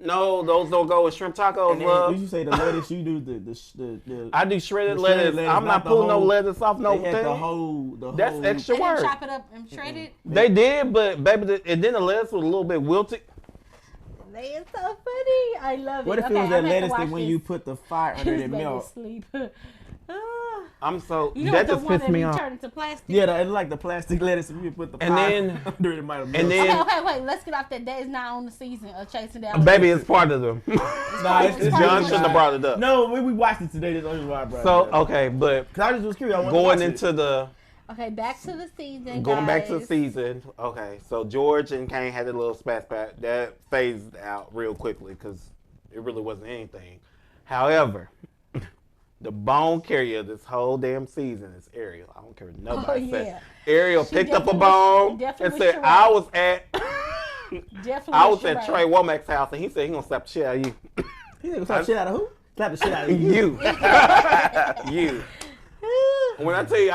No, those don't go with shrimp tacos, and then, love. you say the lettuce, you do the I do shredded lettuce. I'm not pulling no lettuce off no thing. The whole That's extra work. Chop it up and shred it. They did, but baby, and then the lettuce was a little bit wilted. They are so funny. I love it. What if it was that lettuce that when you put the fire under it melt? I'm so you know that the just one pissed me that off. Turned into plastic. Yeah, it's like the plastic lettuce. If you put the fire under it, might have melted. And then, okay, wait. Let's get off that. That is not on the season of Chasing Down. Baby, it's part of them. It's John shouldn't have brought it up. No, we watched it today. That's the only why I brought it up. Okay, but because I just was curious. Going into the. Okay, back to the season. Going back to the season. Okay, so George and Kane had a little spat. That phased out real quickly because it really wasn't anything. However, the bone carrier this whole damn season is Ariel. I don't care what nobody says. Ariel picked up a bone and said, I was at Trey Womack's house, and he said he gonna slap the shit out of you. He gonna slap the shit out of who? Slap the shit out of you. You. When I tell you,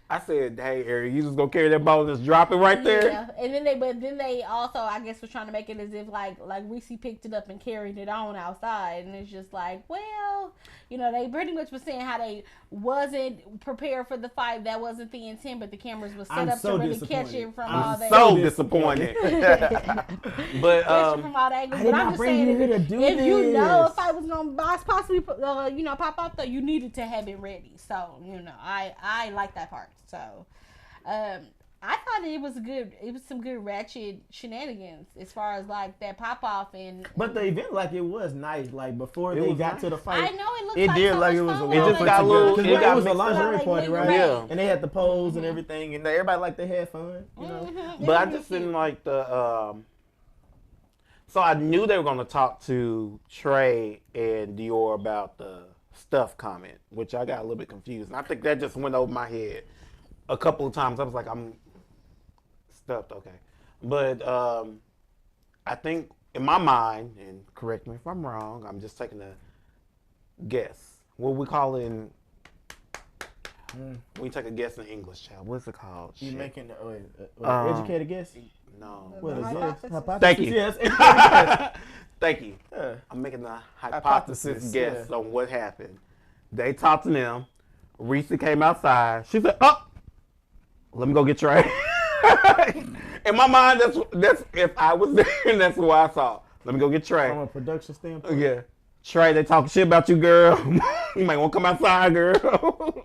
I said, hey, Ariel, you just gonna carry that ball and just drop it right there? Yeah, and then they also, I guess, was trying to make it as if like Reese picked it up and carried it on outside, and it's just like, well, they pretty much was saying how they wasn't prepared for the fight. That wasn't the intent, but the cameras was set up to really catch it from all that. I'm so disappointed. But from all that angles. But I'm just saying, if you know if I was gonna possibly pop off, though, you needed to have it ready. So I like that part. So, I thought it was some good ratchet shenanigans as far as like that pop off and. But the event it was nice before they got to the fight. I know it looked it did like it was. It just got a little. It was a lingerie party, right? Yeah. And they had the pose and everything, and everybody they had fun, But I just didn't like the. So I knew they were going to talk to Trey and Dior about the stuff comment, which I got a little bit confused. And I think that just went over my head a couple of times. I was like, I'm stuffed, okay. But I think in my mind, and correct me if I'm wrong, I'm just taking a guess. What we call in, we take a guess in English, child. What's it called? You making educated guess? No. What is it? Hypothesis? Thank you. Yes. Thank you. I'm making a hypothesis guess on what happened. They talked to them. Reese came outside. She said, "Oh, let me go get Trey." In my mind, that's if I was there, that's what I saw. Let me go get Trey. From a production standpoint. Yeah. Trey, they talking shit about you, girl. You might want to come outside, girl.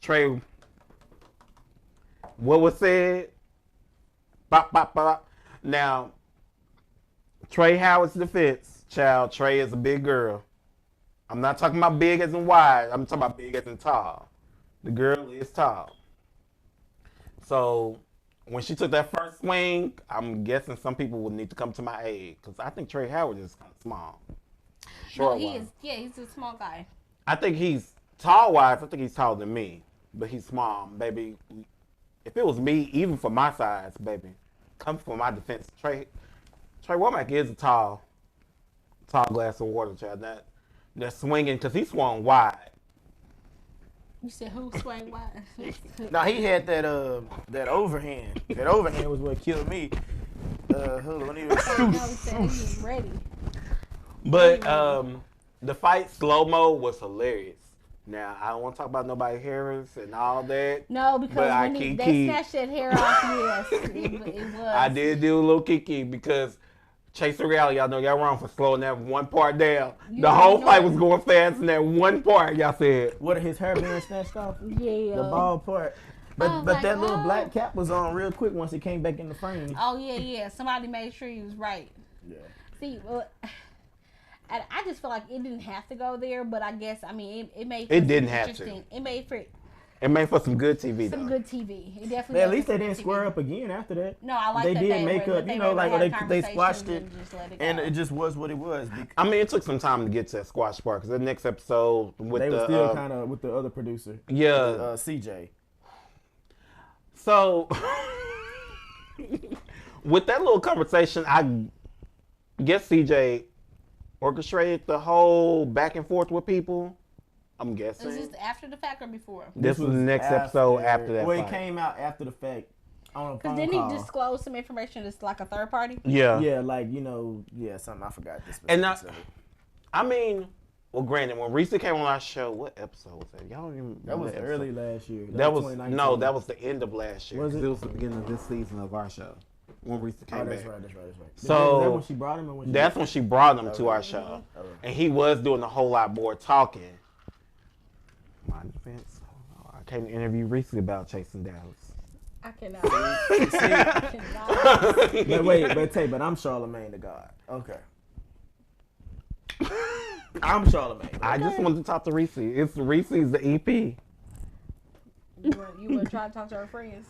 Trey, what was said? Bop, bop, bop. Now, Trey Howard's defense, child, Trey is a big girl. I'm not talking about big as in wide. I'm talking about big as in tall. The girl is tall. So, when she took that first swing, I'm guessing some people would need to come to my aid. Because I think Trey Howard is kind of small. Short wise. He's a small guy. I think he's tall-wise, I think he's taller than me. But he's small, baby. If it was me, even for my size, baby, come for my defense. Trey Womack is a tall glass of water, child. That swinging, because he swung wide. You said who swung wide? Now he had that overhand. That overhand was what killed me. Hold on, he was ready. But the fight slow-mo was hilarious. Now, I don't want to talk about nobody hairs and all that. No, because when they snatched that hair off, yes, it was. I did do a little kiki because Chase Reality, y'all know y'all wrong for slowing that one part down. The whole fight was going fast in that one part, y'all said. What, his hair being snatched off? Yeah. The bald part. But that little black cap was on real quick once it came back in the frame. Oh, yeah. Somebody made sure he was right. Yeah. See, well, and I I just feel like it didn't have to go there, but I guess it made for it didn't have to. It made for some good TV. Some good TV. It definitely. But at least they didn't square up again after that. No, I like they that did make up. You know, like they squashed it, and it just was what it was. I mean, it took some time to get to that squash part because the next episode with they were still kind of with the other producer. Yeah, CJ. So with that little conversation, I guess CJ orchestrated the whole back and forth with people. I'm guessing. Is this after the fact or before? This was the next episode after that. Well, it came out after the fact on a phone call. Because didn't he disclose some information that's like a third party? Yeah. Yeah, like, something I forgot this. And I mean, well, granted, when Reese came on our show, what episode was that? Y'all don't even remember that was that early last year. That was that was the end of last year. Was it? It was the beginning of this season of our show when Reese came back. That's right. So is that when she brought him? Or that's when she brought him to our show, and he was doing a whole lot more talking. My defense, I came to interview Reese about chasing Dallas. I cannot. But I'm Charlamagne the God. Okay. I'm Charlamagne. Okay. I just wanted to talk to Reese. Reese's the EP. You were trying to talk to her friends.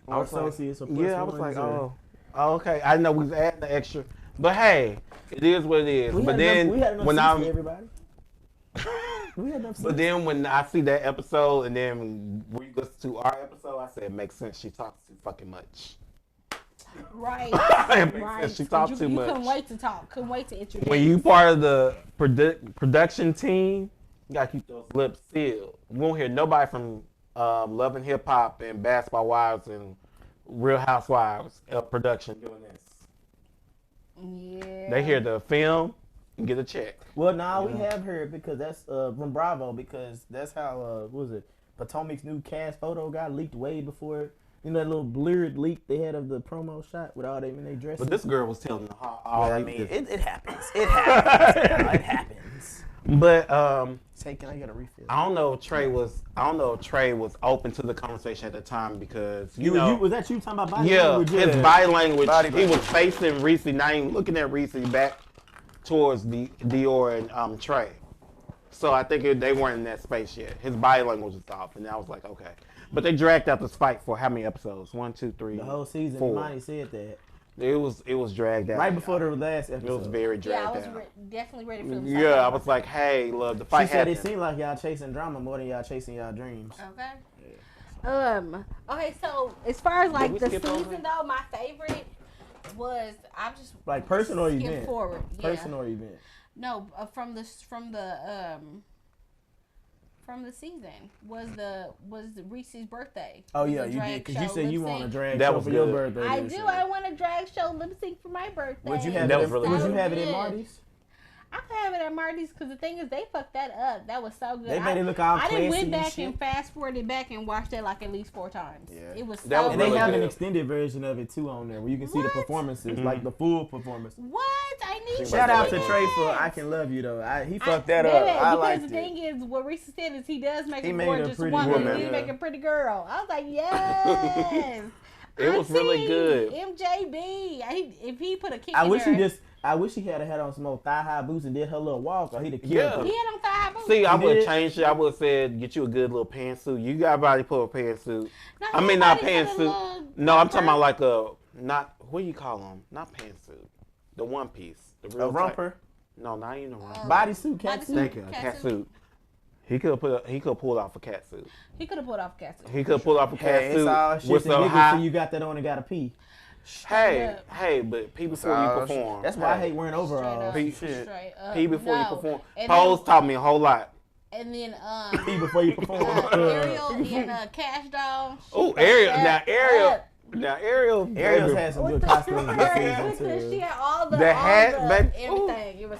Our associates. I was like, oh, okay. I know we was adding the extra, but hey, it is what it is. We had enough for everybody. But then when I see that episode and then when you listen to our episode, I said it makes sense. She talks too fucking much. Right. It makes sense. She talks too much. You couldn't wait to talk. Couldn't wait to introduce. When you part of the production team, you gotta keep those lips sealed. We won't hear nobody from Love and Hip Hop and Basketball Wives and Real Housewives production doing this. Yeah. They hear the film and get a check. Well, we have heard because that's from Bravo because that's how what was it? Potomac's new cast photo got leaked way before. You know that little blurred leak they had of the promo shot with all them in their dresses. But this girl was telling them how. It happens. It happens. It happens. But say, can I get a refill? I don't know if Trey was open to the conversation at the time because was that you talking about body language? Yeah, his body language. He was facing Reese, not even looking at Reese, back towards Dior and Trey. So I think they weren't in that space yet. His body language was off, and I was like, okay. But they dragged out this fight for how many episodes? 1, 2, 3, the whole season. 4. Monty said that. It was dragged out. Right before the last episode. It was very dragged out. I was definitely ready for them. Yeah, I was like, hey, look, the fight happened. She said it seemed like y'all chasing drama more than y'all chasing y'all dreams. Okay. Yeah. Okay, so as far as like the season though, my favorite was like personal or event. Forward. Yeah. Personal or event. No, from the season was Reese's birthday. Oh yeah, you did because you said you want a drag that show was for good. your birthday. I do. I want a drag show lip sync for my birthday. Would you have it at Marty's? I could have it at Marty's because the thing is they fucked that up. That was so good. They made it look all classy. I didn't went back and fast forwarded back and watched that like at least 4 times. Yeah. It was so good. And they have an extended version of it too on there where you can see the performances, like the full performance. What? I need Shout out to Trey for I Can Love You though. He fucked that up. I liked it. Because the thing is, what Reese said is he does make a made gorgeous a pretty woman. He make a pretty girl. I was like, yes. It was really good. MJB. If he put a kick in her. I wish he had on some old thigh-high boots and did her little walk, or he'd have killed her. He had on thigh-high boots. See, I would have changed it. I would have said, get you a good little pantsuit. You got everybody put a pantsuit. No, not pantsuit. No, I'm talking about like what do you call them? Not pantsuit. The one piece. The real romper? No, not even a romper. Bodysuit, catsuit. Thank you, a catsuit. He could have pulled off a catsuit. He could have pulled off a catsuit. He could have pulled off a catsuit. It's all shit with some high. So you got that on and gotta pee. Hey, but pee before you perform. That's why I hate wearing overalls. Pee before you perform. Pose taught me a whole lot. And then pee before you perform. Ariel and Cash Doll. Oh, Ariel. Ariel's had some good costumes this season too. She had all the hat, everything. It was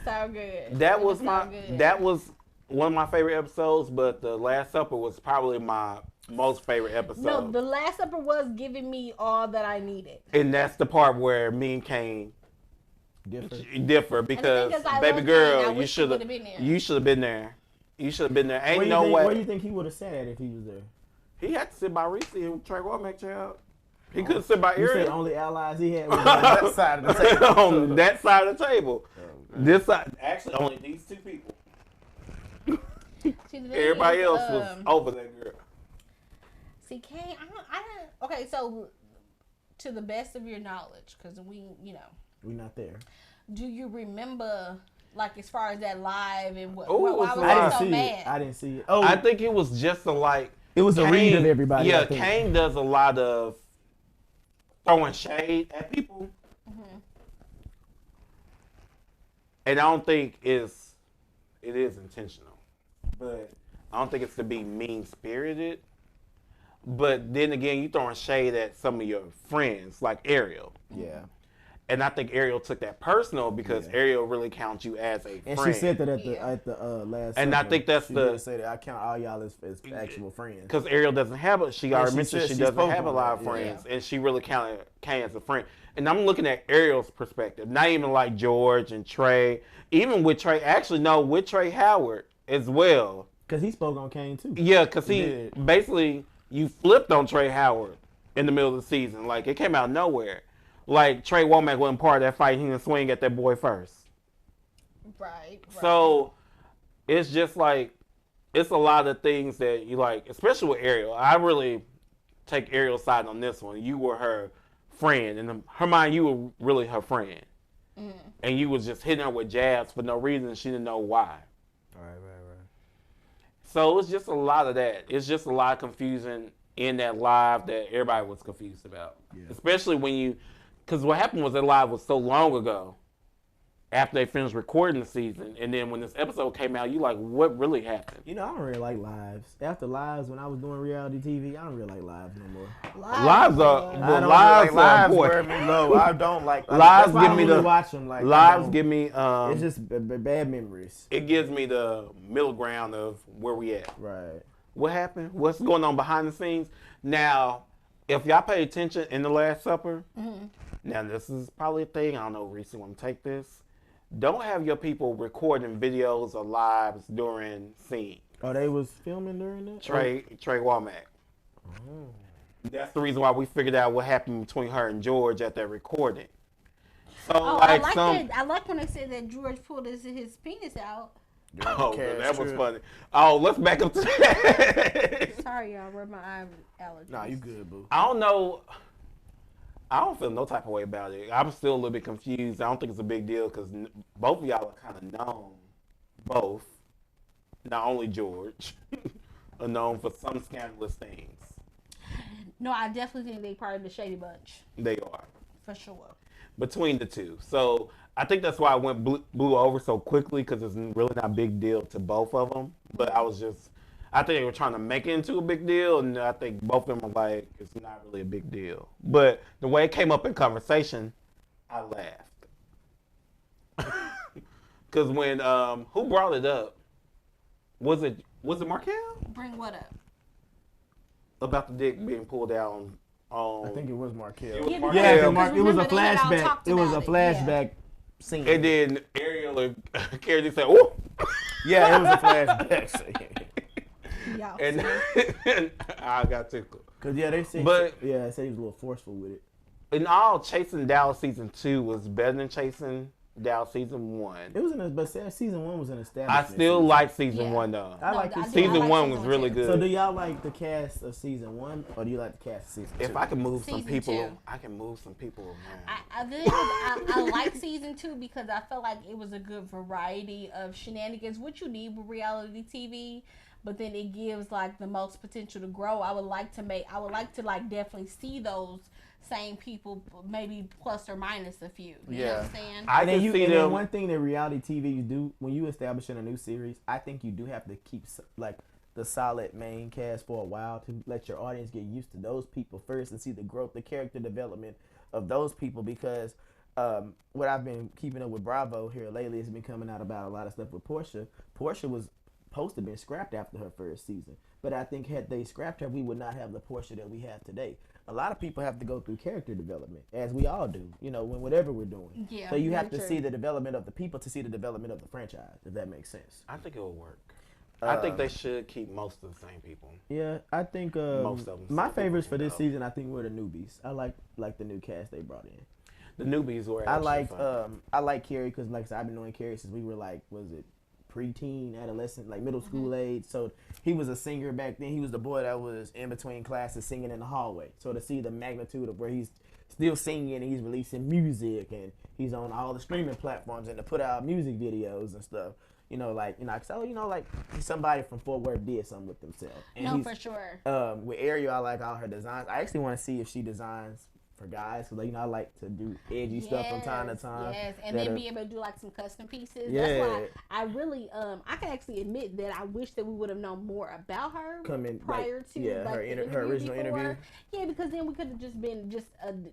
so good. That was one of my favorite episodes, but the Last Supper was probably my most favorite episode. No, the Last Supper was giving me all that I needed. And that's the part where me and Kane differ because, baby girl, you should have been there. You should have been there. Ain't no way. Where do you think he would have sat at if he was there? He had to sit by Reese and Trey Womack, child. He couldn't sit by Irie. You said only allies he had was on that side of the table. On that side of the table. This side, actually, only these two people. Everybody else was over that girl. See, Kane, I don't. Okay, so to the best of your knowledge, because we're not there. Do you remember, like, as far as that live and what? Ooh, why was he so mad? I didn't see it. Oh, I think it was just it was a read of everybody. Yeah, Kane does a lot of throwing shade at people, and I don't think it is intentional, but I don't think it's to be mean spirited. But then again, you throwing shade at some of your friends, like Ariel. Yeah. And I think Ariel took that personal because Ariel really counts you as a friend. And she said that at the last. And I think that's she did say that I count all y'all as actual friends. Because Ariel doesn't have she already mentioned she doesn't have a lot of friends, and she really counted Kane as a friend. And I'm looking at Ariel's perspective, not even like George and Trey, even with Trey. Actually, no, with Trey Howard as well. Because he spoke on Kane too. Yeah, because he basically. You flipped on Trey Howard in the middle of the season. Like, it came out of nowhere. Like, Trey Womack wasn't part of that fight. He didn't swing at that boy first. Right. So, it's just like, it's a lot of things that you like, especially with Ariel. I really take Ariel's side on this one. You were her friend. In her mind, you were really her friend. Mm-hmm. And you was just hitting her with jabs for no reason. She didn't know why. Right. So it's just a lot of that. It's just a lot of confusion in that live that everybody was confused about. Yeah. Especially when because what happened was that live was so long ago after they finished recording the season. And then when this episode came out, you like, what really happened? I don't really like lives. After lives, when I was doing reality TV, I don't really like lives no more. Lives are wear me low. I don't like lives. Give me the watch them. Like lives give me. It's just bad memories. It gives me the middle ground of where we at. Right. What happened? What's going on behind the scenes? Now, if y'all pay attention in The Last Supper, now this is probably a thing. I don't know, Reese, want to take this? Don't have your people recording videos or lives during scenes. Oh, they was filming during that? Trey Womack. Oh. That's the reason why we figured out what happened between her and George at that recording. So, I like when they said that George pulled his penis out. Oh, that was funny. Oh, let's back up to that. Sorry, y'all. Where my eye allergies. Nah, you good, boo. I don't know. I don't feel no type of way about it. I'm still a little bit confused. I don't think it's a big deal because both of y'all are kind of known. Both. Not only George. Are known for some scandalous things. No, I definitely think they part of the shady bunch. They are. For sure. Between the two. So I think that's why I went blew over so quickly because it's really not a big deal to both of them. But I think they were trying to make it into a big deal, and I think both of them were like, it's not really a big deal. But the way it came up in conversation, I laughed. Because when, who brought it up? Was it Markel? Bring what up? About the dick being pulled out on I think it was Markel. It was Markel. Yeah, it was a flashback. It was a flashback scene. And then Ariel and Carrie said, "Oh." Yeah, it was a flashback scene. And I got tickled. Cause they said, they said he was a little forceful with it. In all, Chasing Dallas season 2 was better than Chasing Dallas season 1. It was but season 1 was an establishment. I still like season 1 though. I like season 1 was really good. So do y'all like the cast of season 1 or do you like the cast of season 2? If I can move some people, I can move some people around. I like season 2 because I felt like it was a good variety of shenanigans, which you need with reality TV. But then it gives like the most potential to grow. I would like to like definitely see those same people, maybe plus or minus a few. You know what I'm saying? I can see them. One thing that reality TV do when you establish in a new series, I think you do have to keep like the solid main cast for a while to let your audience get used to those people first and see the growth, the character development of those people. Because what I've been keeping up with Bravo here lately has been coming out about a lot of stuff with Portia. Portia was supposed to have been scrapped after her first season, but I think had they scrapped her, we would not have the Portia that we have today. A lot of people have to go through character development, as we all do, whatever we're doing. Yeah, so you have to see the development of the people to see the development of the franchise, if that makes sense. I think it will work. I think they should keep most of the same people. Yeah, I think most of them. My favorites for this season, I think, were the newbies. I like the new cast they brought in. The newbies were. I like Carrie because, like I said, I've been knowing Carrie since we were like, was it preteen, adolescent, like middle school age. So he was a singer back then. He was the boy that was in between classes singing in the hallway. So to see the magnitude of where he's still singing and he's releasing music and he's on all the streaming platforms and to put out music videos and stuff. So like somebody from Fort Worth did something with themselves. And for sure. With Ariel, I like all her designs. I actually want to see if she designs for guys, because I like to do edgy stuff from time to time. Yes, and then be able to do like some custom pieces. Yeah. That's why I really, I can actually admit that I wish that we would have known more about her prior to her original interview. Yeah, because then we could have just been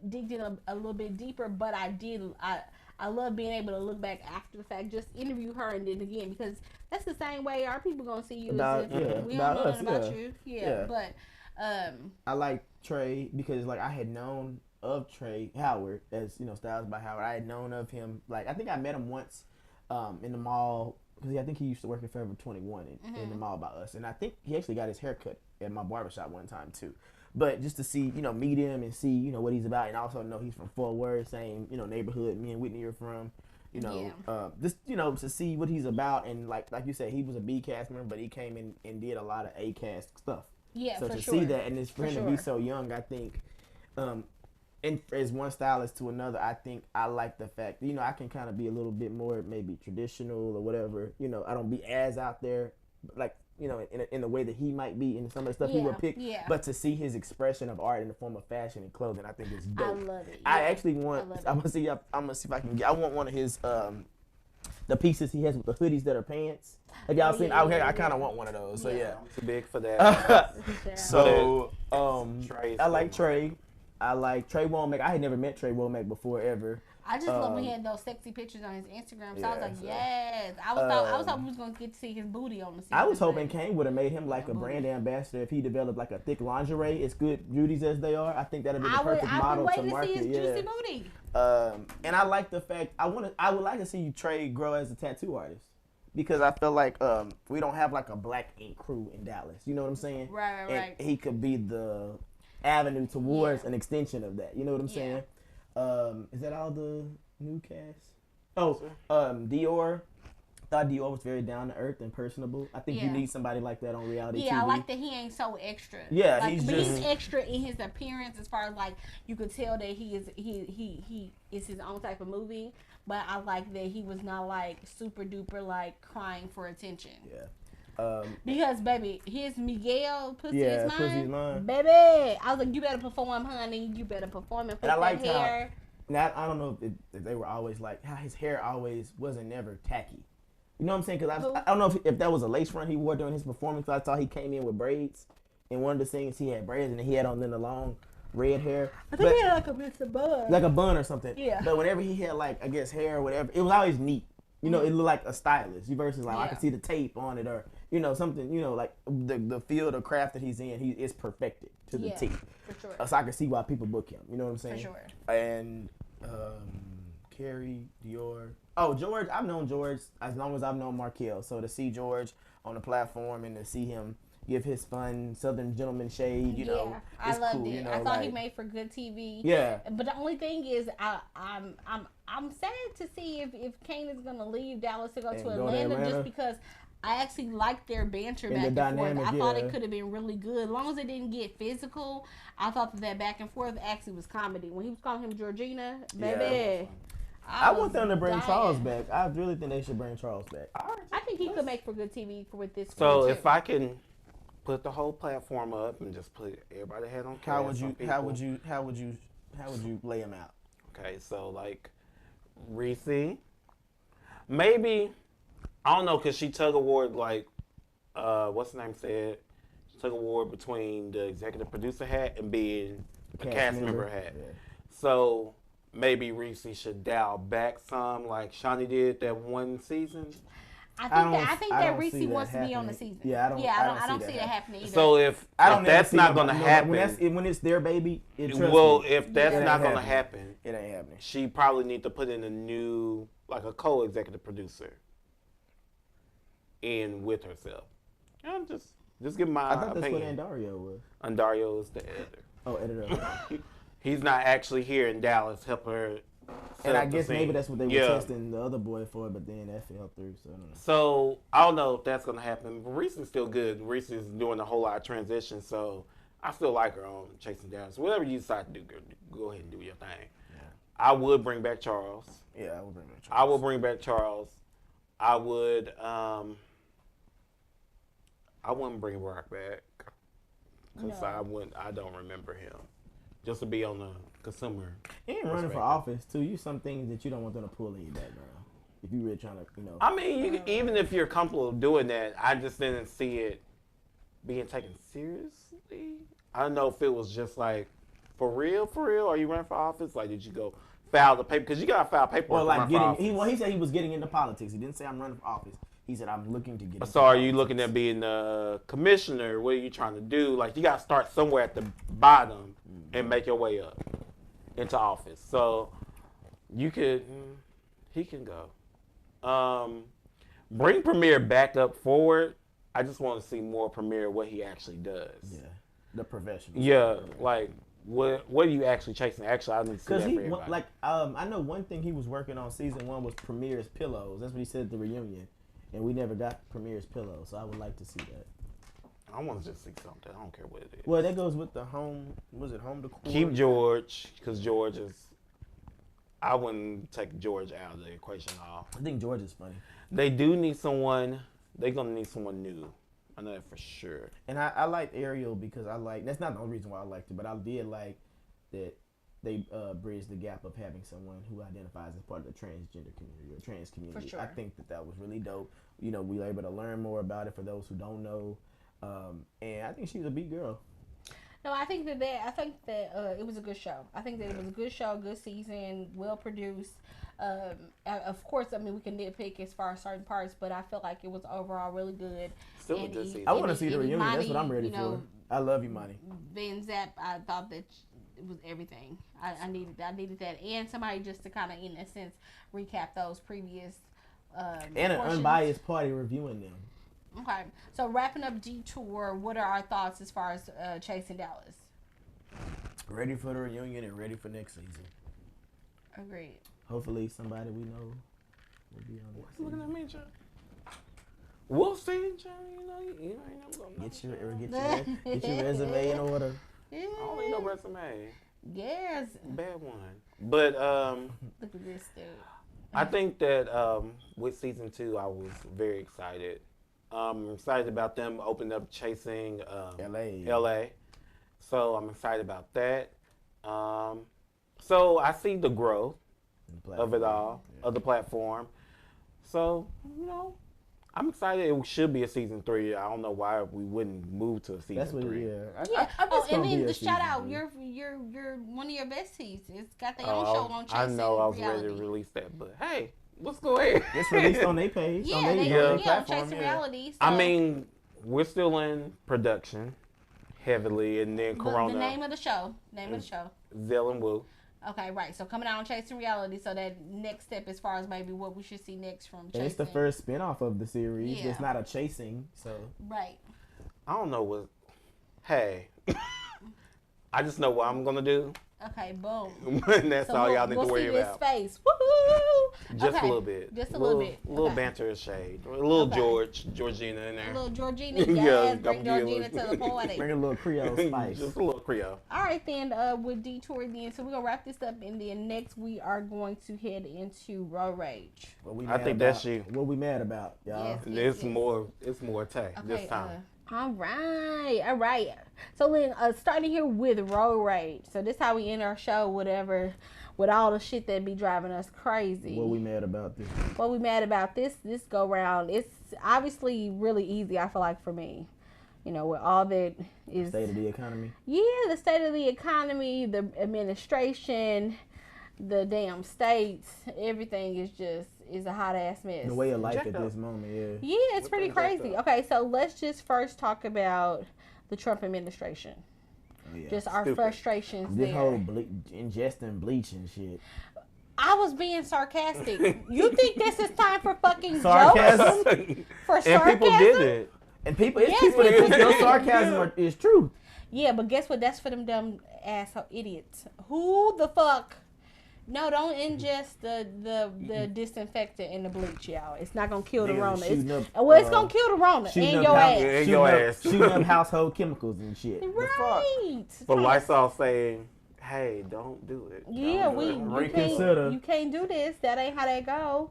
digged in a little bit deeper. But I love being able to look back after the fact, just interview her, and then again, because that's the same way our people gonna see you as if we don't know nothing about you. Yeah, but I like Trey because like I had known of Trey Howard as Styles by Howard. I had known of him, like I think I met him once in the mall because I think he used to work at Forever 21 in the mall by us, and I think he actually got his hair cut at my barbershop one time too. But just to see, meet him and see, what he's about, and also know he's from Fort Worth, same, neighborhood me and Whitney are from, just, to see what he's about. And like you said, he was a B cast member, but he came in and did a lot of A cast stuff. Yeah, so for to sure. see that, and for him to be so young, I think, and as one stylist to another, I think I like the fact, I can kind of be a little bit more maybe traditional or whatever. I don't be as out there, like, in the way that he might be in some of the stuff he would pick. Yeah. But to see his expression of art in the form of fashion and clothing, I think is dope. I love it. I actually want. I'm gonna see if I can get. I want one of his the pieces he has with the hoodies that are pants. Have y'all seen? I kind of want one of those. So yeah, I'm too big for that. So I like Trey. I like Trey Womack. I had never met Trey Womack before ever. I just love when he had those sexy pictures on his Instagram. So I was like, yes. I was hoping we was gonna get to see his booty on the season. I was hoping Kane would have made him like a brand ambassador if he developed like a thick lingerie, as good beauties as they are. I think that'd be the perfect model to market. To see his juicy booty. And I like the fact I would like to see Trey grow as a tattoo artist. Because I feel like we don't have like a black ink crew in Dallas. You know what I'm saying? Right. And he could be the avenue towards an extension of that. You know what I'm saying? Is that all the new cast? Dior. Thought Dior was very down to earth and personable. I think you need somebody like that on reality TV. Yeah, I like that he ain't so extra. Yeah, he's extra in his appearance, as far as like you could tell that he is his own type of movie. But I like that he was not like super duper like crying for attention. Yeah. Because baby, his Miguel pussy is mine. Baby, I was like, you better perform, honey. You better perform and put that hair. Now I don't know if they were always like how his hair always wasn't never tacky. You know what I'm saying? Because I don't know if that was a lace front he wore during his performance. I thought he came in with braids. In one of the scenes, he had braids and he had on then the long red hair. I think he had like a bun. Like a bun or something. Yeah. But whenever he had like, I guess, hair or whatever, it was always neat. It looked like a stylist versus like I could see the tape on it or something. Like the field of craft that he's in, he is perfected to the T. For sure. So I can see why people book him. You know what I'm saying? For sure. And Carrie, Dior. Oh, George. I've known George as long as I've known Markel. So to see George on the platform and to see him give his fun Southern gentleman shade, it's I loved cool, it. I thought he made for good TV. Yeah. But the only thing is, I'm sad to see if Kane is gonna leave Dallas to go to Atlanta, just because I actually liked their banter back and forth. I thought it could have been really good. As long as it didn't get physical, I thought that back and forth actually was comedy. When he was calling him Georgina, baby. I want them to bring Charles back. I really think they should bring Charles back. I think he could make for good TV with this. So if I can put the whole platform up and just put everybody head on how would you lay them out? Okay, so like Reese, maybe I don't know, cause she tug award like what's the name said, she tug award between the executive producer hat and being a cast member hat. Yeah. So maybe Reese should dial back some like Shawnee did that one season. I think that Reese wants to be on the season. Yeah, I don't see that happening either. So if that's not going to happen, when it's their baby, if that's not going to happen, it ain't happening. She probably need to put in a new, like a co-executive producer in with herself. I'm just give my opinion. I thought that's what Andario was. Andario is the editor. Oh, editor. He's not actually here in Dallas. Help her And I guess maybe that's what they were testing the other boy for, but then that fell through. So I don't know. So I don't know if that's gonna happen. But Reese is still good. Reese is doing a whole lot of transition, so I still like her on Chasing Dallas. Whatever you decide to do, go ahead and do your thing. Yeah. I would bring back Charles. Yeah, I would bring back Charles. I would bring back Charles. I would. I wouldn't bring Rock back because I don't remember him. Just to be on the consumer. And running for office too. You some things that you don't want them to pull in your background. If you really trying to, I mean, even if you're comfortable doing that, I just didn't see it being taken seriously. I don't know if it was just like, for real, are you running for office? Like, did you go file the paper? Because you got to file paperwork. Well, like he said he was getting into politics. He didn't say I'm running for office. He said I'm looking to get into So are you looking at being a commissioner? What are you trying to do? Like, you got to start somewhere at the bottom and make your way up into office. So you could, he can go. Bring Premier back up forward. I just want to see more Premier what he actually does. Yeah, the professional. Yeah, like what are you actually chasing? Actually, I need to see that for everybody. Like I know one thing he was working on season 1 was Premier's pillows. That's what he said at the reunion, and we never got Premier's pillows. So I would like to see that. I want to just see something. I don't care what it is. Well, that goes with the home. Was it home decor? Keep George, because George is. I wouldn't take George out of the equation at all. I think George is funny. They do need someone. They're gonna need someone new. I know that for sure. And I like Ariel because that's not the only reason why I liked it, but I did like that they bridged the gap of having someone who identifies as part of the transgender community or trans community. For sure. I think that was really dope. We were able to learn more about it for those who don't know. And I think she was a big girl. No, I think that it was a good show. I think that it was a good show, good season, well produced. Of course, I mean we can nitpick as far as certain parts, but I felt like it was overall really good. Still a good season. I want to see the reunion. That's what I'm ready for. I love Imani. Van Zapp, I thought that it was everything. I needed that, and somebody just to kind of, in a sense, recap those previous. And an unbiased party reviewing them. Okay, so wrapping up Detour, what are our thoughts as far as Chasing Dallas? Ready for the reunion and ready for next season. Agreed. Hopefully somebody we know will be on next season. Looking at me, John. We'll see, John. You ain't never Get your resume in order. Yeah. I don't need no resume. Yes. Bad one. But look at this dude. I think that with season 2, I was very excited. I'm excited about them opening up Chasing LA. So I'm excited about that. So I see the growth of it all, of the platform. So, I'm excited. It should be a season 3. I don't know why we wouldn't move to a season 3. And then the shout out, you're one of your besties. It's got their own show on Chasing. I know I was ready to release that, but hey, let's go ahead. It's released on their page. Chasing Reality. So. I mean, we're still in production heavily, and then Corona. The name of the show. Zell and Woo. Okay, right. So coming out on Chasing Reality. So that next step as far as maybe what we should see next from Chasing. And it's the first spinoff of the series. Yeah. It's not a Chasing, so. Right. I don't know what. Hey. I just know what I'm going to do. Okay, boom. And that's all y'all need to worry about. We'll see this face. Woo-hoo! Just a little bit. Just a little bit. A little banter and shade. A little Georgina in there. A little Georgina. Yes, bring Georgina to the party. Bring a little Creole spice. Just a little Creole. All right, then, with Detour then. So we're going to wrap this up, and then next we are going to head into Road Rage. I think that's you. What we mad about, y'all? It's more attack this time. All right. So then, starting here with Road Rage. So this how we end our show, whatever, with all the shit that be driving us crazy. What we mad about this? This go round. It's obviously really easy, I feel like, for me. With all that is... State of the economy? Yeah, the state of the economy, the administration, the damn states, everything is a hot ass mess. The way of life at this moment, yeah. Yeah, it's pretty crazy. Okay, so let's just first talk about the Trump administration. Oh, yeah. Just our frustrations this whole ingesting bleach and shit. I was being sarcastic. You think this is time for fucking sarcasm? Jokes? For sarcasm? And people did it. And people that think your sarcasm is true. Yeah, but guess what? That's for them dumb asshole idiots. Who the fuck No, don't ingest the disinfectant and the bleach, y'all. It's not gonna kill the Rona. It's gonna kill the Rona in your ass. In your ass. Shooting up household chemicals and shit. Right. But Lysol saying, hey, don't do it. Yeah, reconsider. You can't do this. That ain't how that go.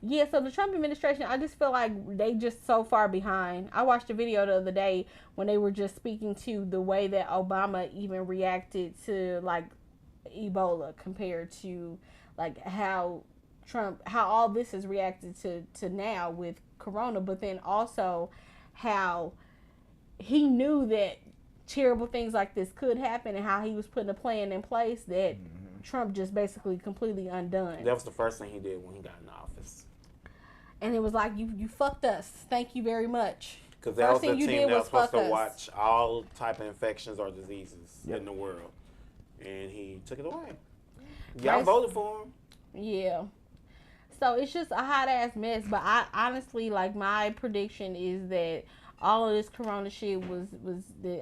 Yeah, so the Trump administration, I just feel like they just so far behind. I watched a video the other day when they were just speaking to the way that Obama even reacted to like Ebola compared to like how all this is reacted to now with Corona, but then also how he knew that terrible things like this could happen and how he was putting a plan in place that Trump just basically completely undone. That was the first thing he did when he got in office. And it was like, you fucked us. Thank you very much. Because that was the team that was supposed to watch all type of infections or diseases in the world. And he took it away. Y'all voted for him. Yeah. So it's just a hot-ass mess. But I honestly, like, my prediction is that all of this Corona shit was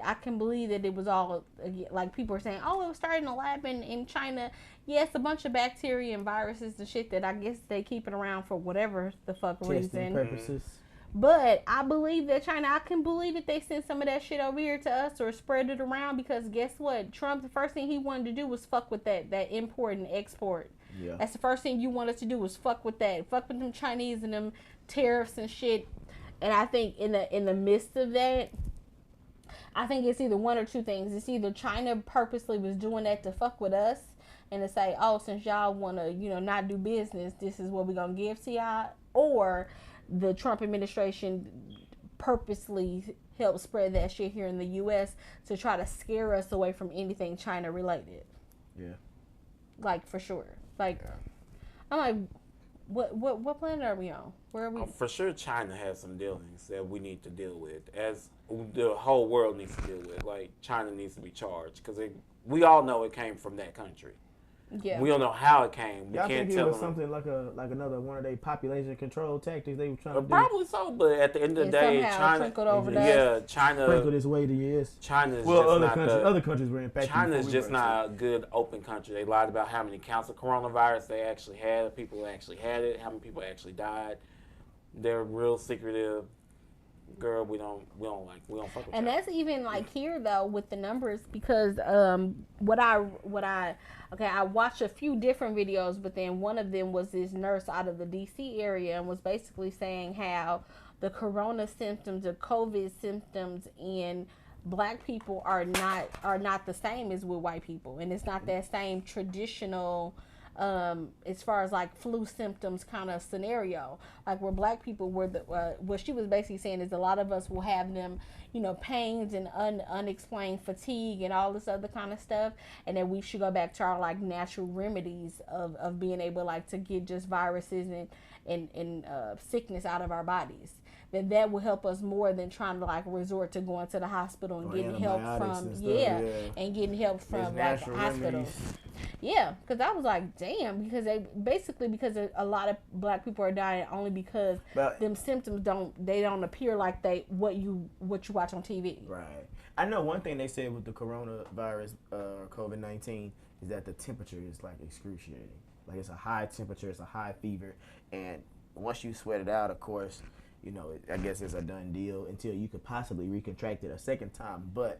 I can believe that it was all, like, people are saying, oh, it was started in a lab in China. Yes, a bunch of bacteria and viruses and shit that I guess they keep it around for whatever the fuck reason. Purposes. But I believe that I can believe that they sent some of that shit over here to us or spread it around because guess what? Trump, the first thing he wanted to do was fuck with that import and export. Yeah. That's the first thing you want us to do was fuck with that. Fuck with them Chinese and them tariffs and shit. And I think in the midst of that, I think it's either one or two things. It's either China purposely was doing that to fuck with us and to say, oh, since y'all want to, not do business, this is what we're going to give to y'all. Or the Trump administration purposely helped spread that shit here in the U.S. to try to scare us away from anything China related. Yeah. Like, for sure. Like, I'm like, what planet are we on? Where are we? For sure, China has some dealings that we need to deal with, as the whole world needs to deal with. Like, China needs to be charged because we all know it came from that country. Yeah. We don't know how it came. Y'all think it was something like another one of their population control tactics they were trying to do? Probably so, but at the end of the day, China China sprinkled its way to yes. China's other countries were impacted. China's just not a good open country. They lied about how many counts of coronavirus they actually had, people who actually had it, how many people actually died. They're real secretive. Girl, we don't fuck with. And y'all. That's even like here though with the numbers because I watched a few different videos, but then one of them was this nurse out of the DC area and was basically saying how the corona symptoms or COVID symptoms in black people are not the same as with white people, and it's not that same traditional as far as like flu symptoms kind of scenario, like where black people were what she was basically saying is a lot of us will have them, pains and unexplained fatigue and all this other kind of stuff, and then we should go back to our like natural remedies of being able like to get just viruses and sickness out of our bodies. That will help us more than trying to like resort to going to the hospital and getting help from and getting help from like hospitals. Remedies. Yeah, because I was like, damn, because a lot of black people are dying only because them symptoms don't appear like what you watch on TV. Right. I know one thing they said with the coronavirus, COVID-19, is that the temperature is like excruciating. Like it's a high temperature, it's a high fever, and once you sweat it out, of course, I guess it's a done deal until you could possibly recontract it a second time. But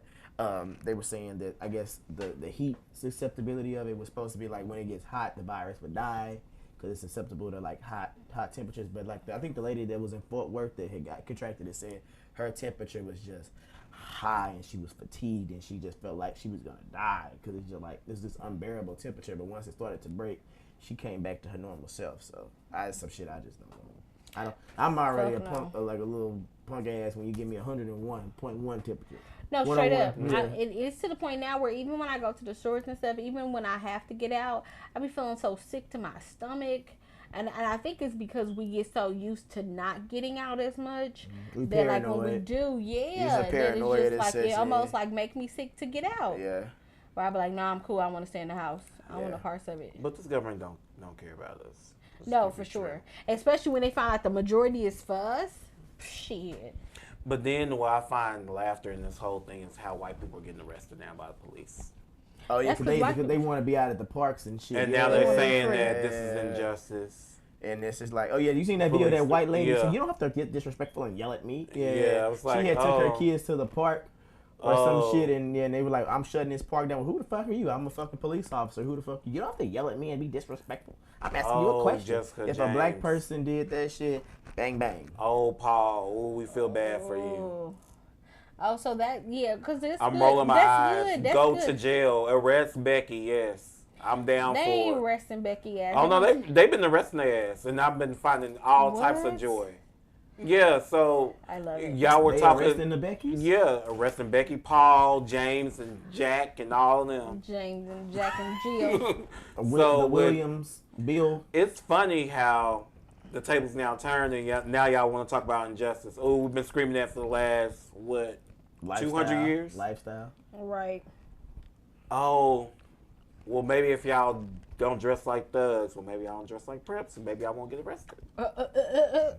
they were saying that I guess the heat susceptibility of it was supposed to be like when it gets hot, the virus would die because it's susceptible to like hot temperatures. But like I think the lady that was in Fort Worth that had got contracted it said her temperature was just high and she was fatigued and she just felt like she was gonna die because it's just like it's this unbearable temperature. But once it started to break, she came back to her normal self. So some shit I just don't know. I'm already a punk, like a little punk ass when you give me 101.1 temperature. No, straight up. Yeah. It's to the point now where even when I go to the stores and stuff, even when I have to get out, I be feeling so sick to my stomach. And I think it's because we get so used to not getting out as much that like when we do, that it's just like it almost like make me sick to get out. Yeah. Where I be like, nah, I'm cool. I want to stay in the house. I want a parts of it. But this government don't care about us. No, for sure. Especially when they find out the majority is for us. Shit. But then what I find laughter in this whole thing is how white people are getting arrested now by the police. Oh yeah, because they want to be out at the parks and shit. And now they're saying that this is injustice. And it's just like, oh yeah, you seen that video of that white lady? So you don't have to get disrespectful and yell at me. Yeah, it was like, she had took her kids to the park or some shit, and they were like, I'm shutting this park down. Well, who the fuck are you? I'm a fucking police officer. Who the fuck? You don't have to yell at me and be disrespectful. I'm asking you a question. Jessica if James. a black person did that shit, bang bang. Oh, Paul, we feel bad for you. Oh, so that because I'm rolling my eyes. Go to jail. Arrest Becky. Yes. I'm down for it. They ain't arresting Becky ass. Oh, no, they've been arresting their ass, and I've been finding all types of joy. Yeah, so I love it. Y'all were talking. Arresting the Beckys? Yeah, arresting Becky, Paul, James, and Jack, and all of them. James and Jack and Jill. So Williams, Bill. It's funny how the tables now turned, and now y'all want to talk about injustice. Oh, we've been screaming that for the last, 200 years? Lifestyle. Right. Oh. Well, maybe if y'all don't dress like thugs, well, maybe I don't dress like preps, and maybe I won't get arrested. I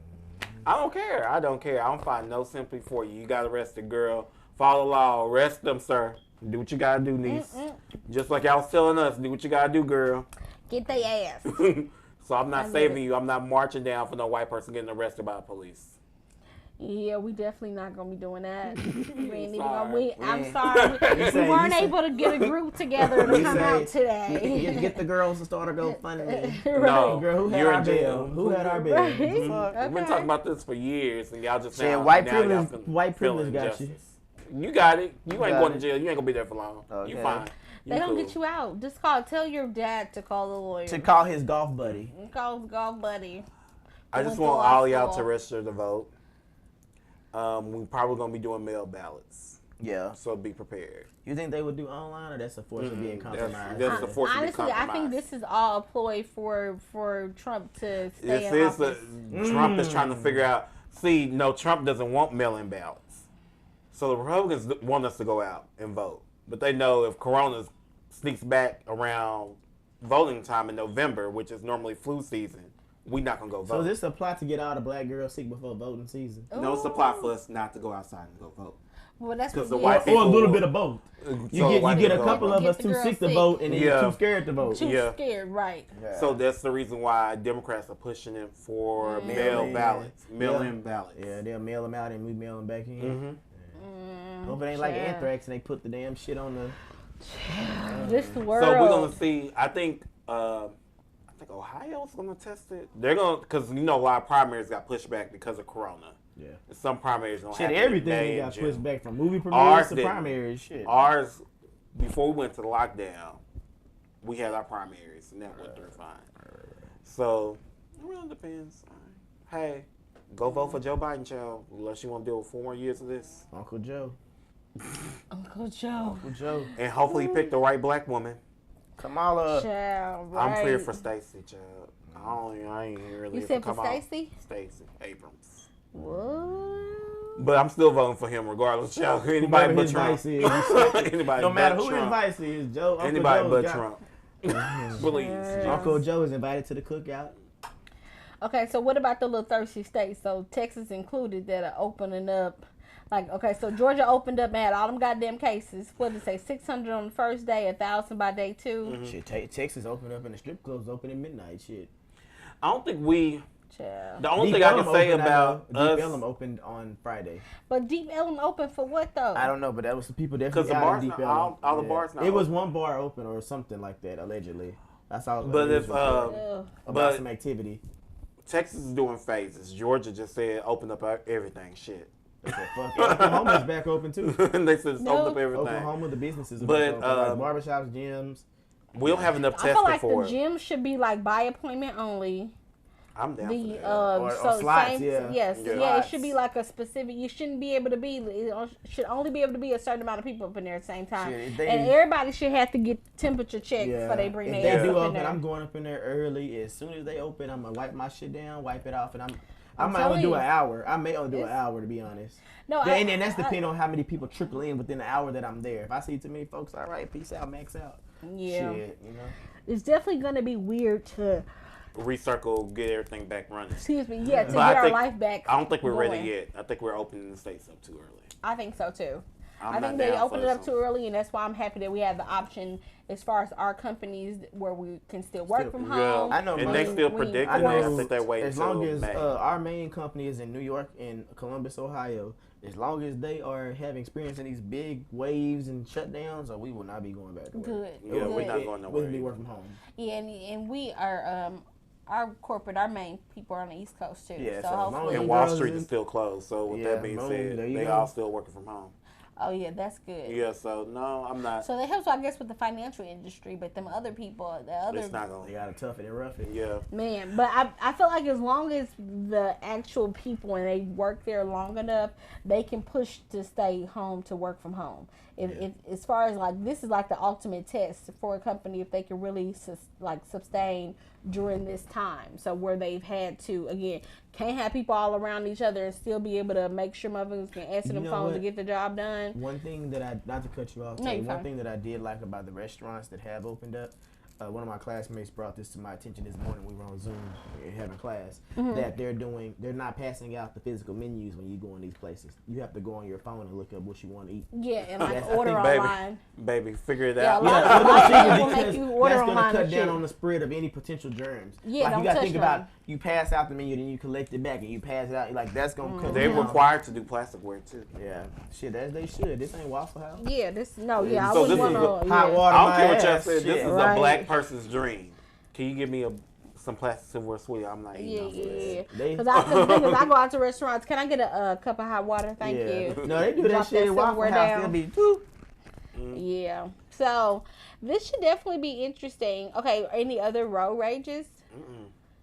don't care. I don't find no sympathy for you. You got arrested, girl. Follow law. Arrest them, sir. Do what you got to do, niece. Just like y'all was telling us, do what you got to do, girl. Get they ass. So I'm not saving you. I'm not marching down for no white person getting arrested by the police. Yeah, we definitely not gonna be doing that. We ain't even Sorry. I'm sorry. We weren't able to get a group together to come out today. Get the girls to start a GoFundMe. No, girl, who had our bill? Who had our bill? Right. We've been talking about this for years, and y'all just now, white now y'all privilege got injustice. You got it. You ain't going to jail. You ain't gonna be there for long. Okay. You fine. They don't get you out. Just tell your dad to call the lawyer. To call his golf buddy. Call his golf buddy. I just want all y'all to register to vote. We probably gonna be doing mail ballots. Yeah. So be prepared. You think they would do online, or that's a force of being compromised? That's a force of being compromised. I think this is all a ploy for Trump to stay in office. Trump is trying to figure out. See, no, Trump doesn't want mail-in ballots. So the Republicans want us to go out and vote, but they know if Corona sneaks back around voting time in November, which is normally flu season, we're not gonna go vote. So this a plot to get all the black girls sick before voting season? No, it's a plot for us not to go outside and go vote. Well, that's because what the white people, or a little bit of both. You get a couple of us too sick to vote, and then you're too scared to vote. Too scared, right? Yeah. So that's the reason why Democrats are pushing it for mail-in ballots. Yeah, they'll mail them out and we mail them back in. Hope it ain't like anthrax and they put the damn shit on the. This world. So we're gonna see. I think Ohio's gonna test it. They're gonna, because a lot of primaries got pushed back because of Corona. Yeah. Some primaries don't happen. Everything got pushed back from movie premieres to primaries. Shit. Ours, before we went to the lockdown, we had our primaries and that went through fine. So it really depends. Hey, go vote for Joe Biden, child, unless you want to deal with 4 more years of this. Uncle Joe. Uncle Joe. And hopefully he picked the right black woman. Kamala. Child, right. I'm clear for Stacey, child. I ain't really. You said for Stacey? Stacey Abrams. What? But I'm still voting for him regardless, child. Anybody but Trump. No matter who his vice is, Joe. Anybody but Trump. Please. Uncle Joe is invited to the cookout. Okay, so what about the little thirsty states? So Texas included that are opening up. So Georgia opened up and had all them goddamn cases. What did it say? 600 on the first day, 1,000 by day 2. Mm-hmm. Shit, Texas opened up and the strip clubs open at midnight. Shit. I don't think we. Child. The only thing I can say about us. Deep Ellum opened on Friday. But Deep Ellum open for what though? I don't know, but that was some people definitely out in Deep Ellum. All the bars not It was open. one bar open or something like that, allegedly. That's all. But if about some activity. Texas is doing phases. Georgia just said open up everything. Shit. Oklahoma's back open too. And they said open up everything. Oklahoma, the businesses are but open, like barbershops, gyms. We'll have enough testing for it. I feel like the gyms should be like by appointment only. I'm down for that. Or slots, it should be like a specific. You shouldn't be able to be. It should only be able to be a certain amount of people up in there at the same time. And everybody should have to get temperature checked before they bring their ass up open, in there. I'm going up in there early. As soon as they open, I'm gonna wipe my shit down, wipe it off, and I might only do an hour. I may only do an hour, to be honest. No, and then that's depending on how many people trickle in within the hour that I'm there. If I see too many folks, all right, peace out, max out. Yeah, shit, it's definitely gonna be weird to recircle, get everything back running. Excuse me, to get our life back. I don't think we're ready yet. I think we're opening the states up too early. I think so too. I think they opened it up too early, and that's why I'm happy that we have the option as far as our companies where we can still work from home. I know, and they still predicting. I think they're waiting as long as our main company is in New York and Columbus, Ohio. As long as they are having experience in these big waves and shutdowns, we will not be going back to work. Good. Yeah, we're not going nowhere. We'll be working from home. Yeah, and we are. Our main people are on the East Coast too. Yeah, so hopefully. And Wall Street is still closed. So with that being said, they all still working from home. Oh yeah, that's good. Yeah, so no, I'm not. So that helps, I guess, with the financial industry, but them other people, it's not gonna. They gotta tough it and rough it. Yeah. Man, but I feel like as long as the actual people and they work there long enough, they can push to stay home to work from home. If as far as like this is like the ultimate test for a company if they can really sustain during this time. So where they've had to again can't have people all around each other and still be able to make sure motherfuckers can answer them phones to get the job done. One thing that not to cut you off, one thing that I did like about the restaurants that have opened up. One of my classmates brought this to my attention this morning. We were on Zoom having class. That they're not passing out the physical menus when you go in these places. You have to go on your phone and look up what you want to eat. Yeah, and like order online. Baby, figure it out. That's going to cut down on the spread of any potential germs. Yeah, like you got to think about you pass out the menu, then you collect it back, and you pass it out. Like that's going to cut. They're required to do plasticware too. Yeah, shit, as they should. This ain't Waffle House. Yeah, I so wouldn't want hot water. I don't care what y'all said. This is a black person's dream. Can you give me some plastic silverware sweet? I'm not eating Because I go out to restaurants. Can I get a cup of hot water? Thank you. No, they do that shit at Waffle House. They'll be Yeah. So this should definitely be interesting. Okay, any other road rages?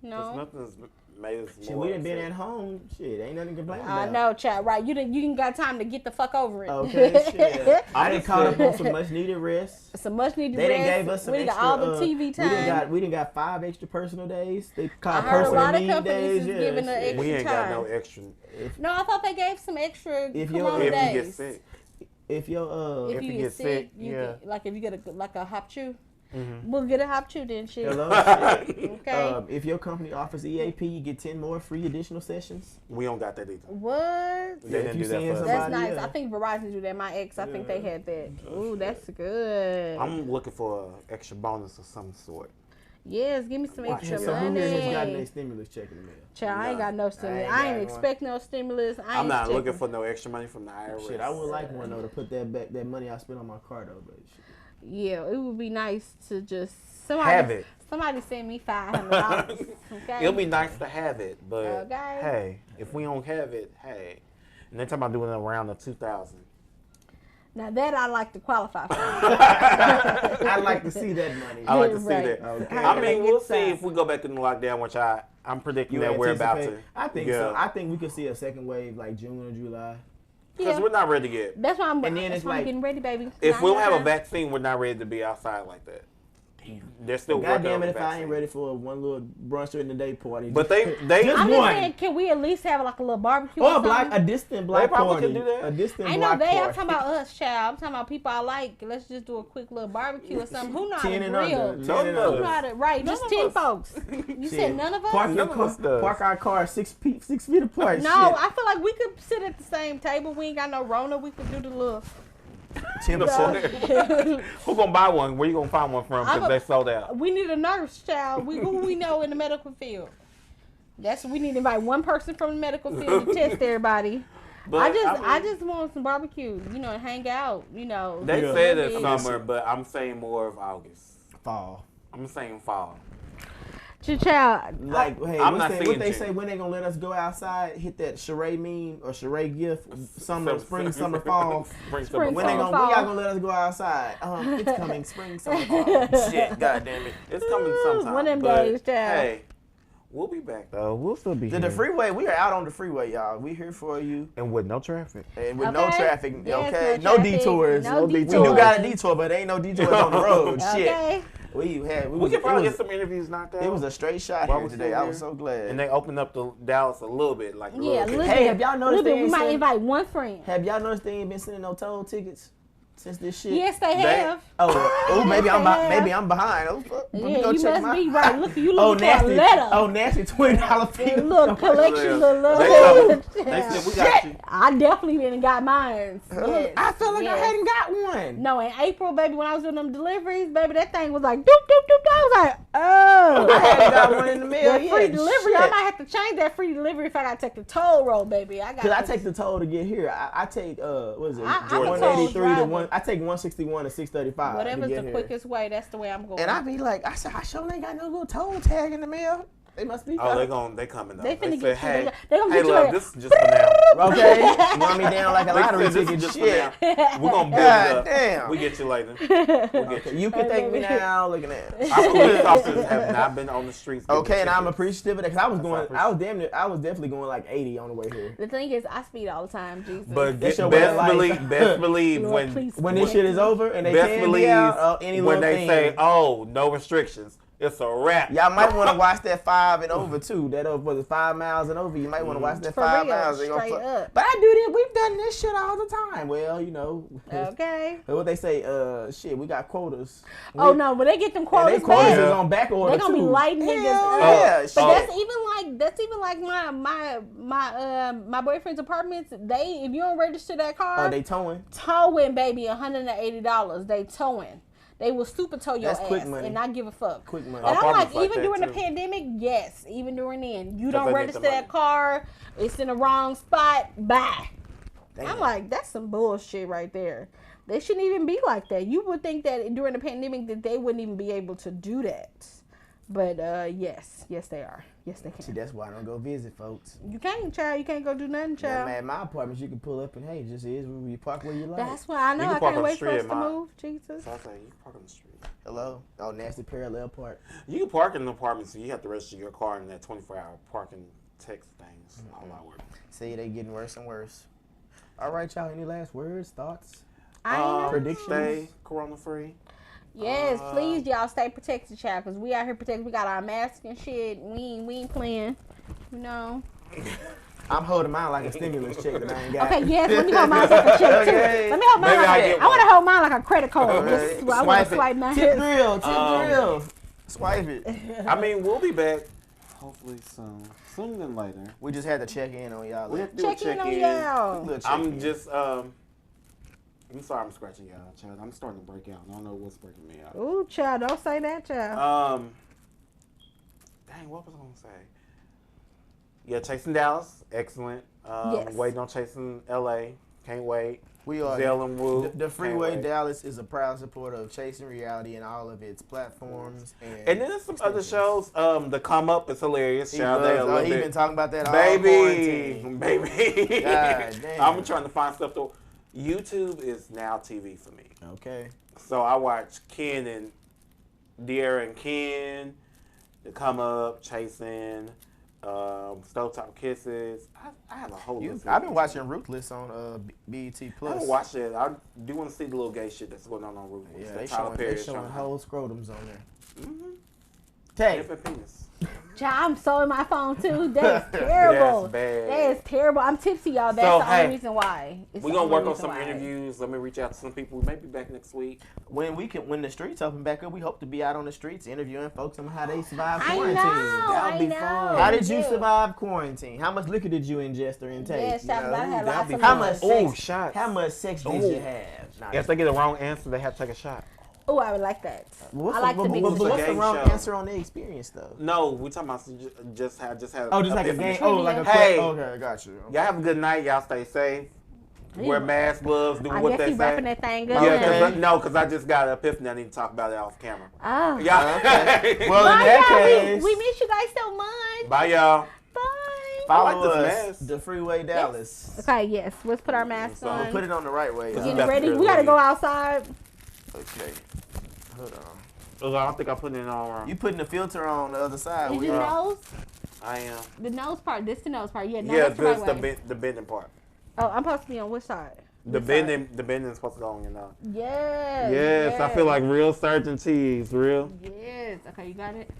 No. Nothing's made us shit, we done been at home. Shit, ain't nothing to complain about. I know, child. Right? You didn't got time to get the fuck over it. Okay, shit. I done caught up on some much needed rest. Some much needed rest. They done gave us some we extra. Got all the TV time. We done got 5 extra personal days. They called I heard a lot of need companies days. is giving the extra we ain't time. got no extra. No, I thought they gave some extra Corona if days. you get sick. If you get sick, get, like if you get a hop chew. We'll get a hop chew then, shit. Hello? Okay. If your company offers EAP, you get 10 more free additional sessions. We don't got that either. What? They didn't do that for us. That's nice. I think Verizon do that. My ex, I think they had that. Ooh, that's good. I'm looking for an extra bonus of some sort. Yes, give me some extra so money. who here has gotten a stimulus check in the mail? Child, I ain't got no stimulus. I ain't expect no stimulus. I'm not looking for no extra money from the IRS. Shit, I would like one though to put that money I spent on my car though, but shit. Yeah, it would be nice to just have it. Somebody send me $500. Okay. It'll be nice to have it, but hey, if we don't have it, hey, and they're talking about doing it around the 2000. Now that I like to qualify for. I'd like to see that money. I like to see that. Okay. I mean, we'll see if we go back in the lockdown, which I'm predicting that we're about to. I think so. I think we could see a second wave like June or July. Because we're not ready yet. That's why I'm getting ready, baby. If we don't have a vaccine, we're not ready to be outside like that. They're still working on the goddamn it, if vaccine. I ain't ready for one little brunch during the day party. But they I'm just saying, can we at least have like a little barbecue or something? A distant block they probably party. Can do that. A distant I know block they. party. I'm talking about us, child. I'm talking about people I like. Let's just do a quick little barbecue or something. Who know how to grill? Who know how to just 10 folks. You said none of us? Park our car 6 feet apart. No, I feel like we could sit at the same table. We ain't got no Rona. We could do the little. Who gonna buy one? Where you gonna find one from? Because they sold out. We need a nurse, child. Who we know in the medical field. We need to invite one person from the medical field to test everybody. But I just want some barbecue, and hang out, They said it's summer, but I'm saying more of August. Fall. I'm saying fall. Child, like, hey, I'm not what they say when they gonna let us go outside? Hit that charade meme or charade gift. Spring, summer, fall. When y'all gonna let us go outside? It's coming, spring, summer, fall. Shit, goddamn it, it's coming sometime. One of them days, child. Hey, we'll be back though. We'll still be here. The freeway, we are out on the freeway, y'all. We here for you. And with no traffic. And with no traffic, yes, okay? No detours. No detours. We do got a detour, but there ain't no detours on the road. Okay. Shit. We could probably get some interviews knocked out. It was a straight shot here today. I was so glad. And they opened up the Dallas a little bit. Hey, have y'all noticed we might invite one friend. Have y'all noticed they ain't been sending no toll tickets? since this shit? Yes, they have. Maybe I'm behind. Yeah, you must be right. Look, you looking for a letter. Oh, nasty $20 fee. Look, collection of They said we got you. I definitely didn't got mine. Yes. I feel like I hadn't got one. No, in April, baby, when I was doing them deliveries, baby, that thing was like doop doop doop. I was like, oh, I hadn't got one in the mail. that free delivery. I might have to change that free delivery if I gotta take the toll road, baby. Cause I take the toll to get here. I take what is it? 183 to 1. I take 161 to 635. Whatever's the quickest way, that's the way I'm going. And I be like, I said, I sure ain't got no little toll tag in the mail. They must be. They coming up. They finna say, get hey, you. They gonna hey, get you. love, this is just for now. Okay, you want me down like a lottery ticket? Just Shit. for now. We're gonna build it up. Damn. We get you later. We'll get you. You can thank me now. Looking at it. Our police officers have not been on the streets. Okay, and I'm appreciative of that because I was definitely going like 80 on the way here. The thing is, I speed all the time, Jesus. But best believe when this shit is over and they can be out, any when little they thing. say, oh, no restrictions. It's a wrap. Y'all might want to watch that 5 and over too. That over was 5 miles and over. You might want to watch that 5 miles. Straight up. But I do this. We've done this shit all the time. Well, you know. Okay. What they say? Shit, we got quotas. Oh no, when they get them quotas, they quotas is on back order. They're gonna be lighting niggas up. Yeah, but that's even like my boyfriend's apartments. If you don't register that car, they towing, baby, $180. They towing. They will super tow your ass and not give a fuck. Quick money. And I'm like, even during the pandemic, yes, even during then, you don't register that car. It's in the wrong spot. Bye. Damn. I'm like, that's some bullshit right there. They shouldn't even be like that. You would think that during the pandemic that they wouldn't even be able to do that. But yes, they are. Yes, they can. See, that's why I don't go visit, folks. You can't, child. You can't go do nothing, child. At my apartments, you can pull up and hey, just is where you park where you like. That's why I know. I can't wait for us to move. Jesus. So I say you can park on the street. Hello. Oh, nasty parallel park. You can park in the apartment, so you have to register your car in that 24-hour parking text things. A whole lot of work. See, they getting worse and worse. All right, y'all. Any last words, thoughts, predictions? Stay corona free. Yes, please, y'all stay protected, child, because we out here protected. We got our masks and shit. We ain't playing, you know. I'm holding mine like a stimulus check that I ain't got. Okay, yes, let me hold mine like a check, too. Okay. Let me hold mine I want to hold mine like a credit card. Okay. I want to swipe mine. Tip drill. Swipe it. I mean, we'll be back hopefully soon. Sooner than later. We just had to check in on y'all. We have to do a check-in. I'm just, I'm sorry I'm scratching y'all, child. I'm starting to break out. I don't know what's breaking me out. Ooh, child, don't say that, child. Dang, what was I going to say? Yeah, Chasing Dallas, excellent. Yes. Waiting on Chasing LA, can't wait. We are. Zell and Woo, the Freeway Dallas is a proud supporter of Chasing Reality and all of its platforms. And then there's some other shows. The Come Up is hilarious. He's been talking about that all quarantine. Baby. God damn. I'm trying to find stuff to... YouTube is now TV for me. Okay. So I watch Ken and De'Ara and Ken, The Come Up, Chasing, Stovetop Kisses. I have a whole list. I've been watching Ruthless on BET Plus. I haven't watched it. I do want to see the little gay shit that's going on Ruthless. Yeah, they showing whole scrotums on there. Mm-hmm. Tay. Penis. Child, I'm so in my phone too. That is terrible. That's bad. That is terrible. I'm tipsy, y'all. That's the only reason why. We're gonna work on some interviews. Let me reach out to some people. Maybe back next week. When the streets open back up, we hope to be out on the streets interviewing folks on how they survive quarantine. That'll be fun. How did you survive quarantine? How much liquor did you ingest or intake? Yes, how much sex did you have? If they get the wrong answer, they have to take a shot. Oh, I would like that. What's the wrong answer on the experience though? No, we talking about just have. Oh, just like a game. Oh, like a hey. Okay, got you. Y'all have a good night. Y'all stay safe. Wear masks, gloves, do what they say. Wrapping that thing up. Yeah, because I just got an epiphany. I need to talk about it off camera. Oh. Yeah. Okay. Well, in that case, we miss you guys so much. Bye, y'all. Bye. Follow us, the Freeway Dallas. Yes. Okay, yes. Let's put our masks on. We'll put it on the right way. Getting ready. We gotta go outside. Okay. Hold on. I don't think I'm putting it on wrong. You putting the filter on the other side. Is your nose? I am. The nose part. This the nose part. Yeah, this right the bending part. Oh, I'm supposed to be on which side? The bending is supposed to go on your nose. Yes. Yes, I feel like real surgeon cheese. Real. Yes. Okay, you got it?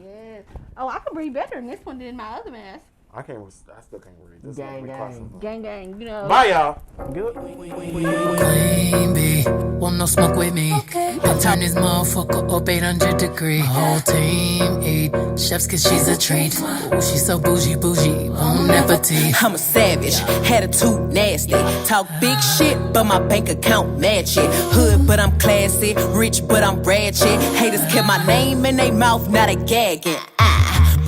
Yes. Oh, I can breathe better in this one than my other mask. I still can't read this. Gang, you know. Bye, y'all. Good. Queen bee, want no smoke with me. I turn this motherfucker up 800 degrees. My whole team eat chefs cause she's a treat. Ooh, she's so bougie, bon appetit. I'm a savage, attitude nasty. Talk big shit, but my bank account match it. Hood, but I'm classy. Rich, but I'm ratchet. Haters kept my name in their mouth, now they gagging.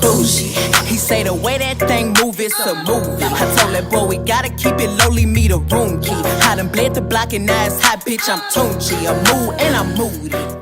Bougie. He say the way that thing move, it's a movie. I told that boy we gotta keep it lowly, me the room key. I done bled the block and now it's hot, bitch, I'm Tunchi. I'm mood and I'm moody.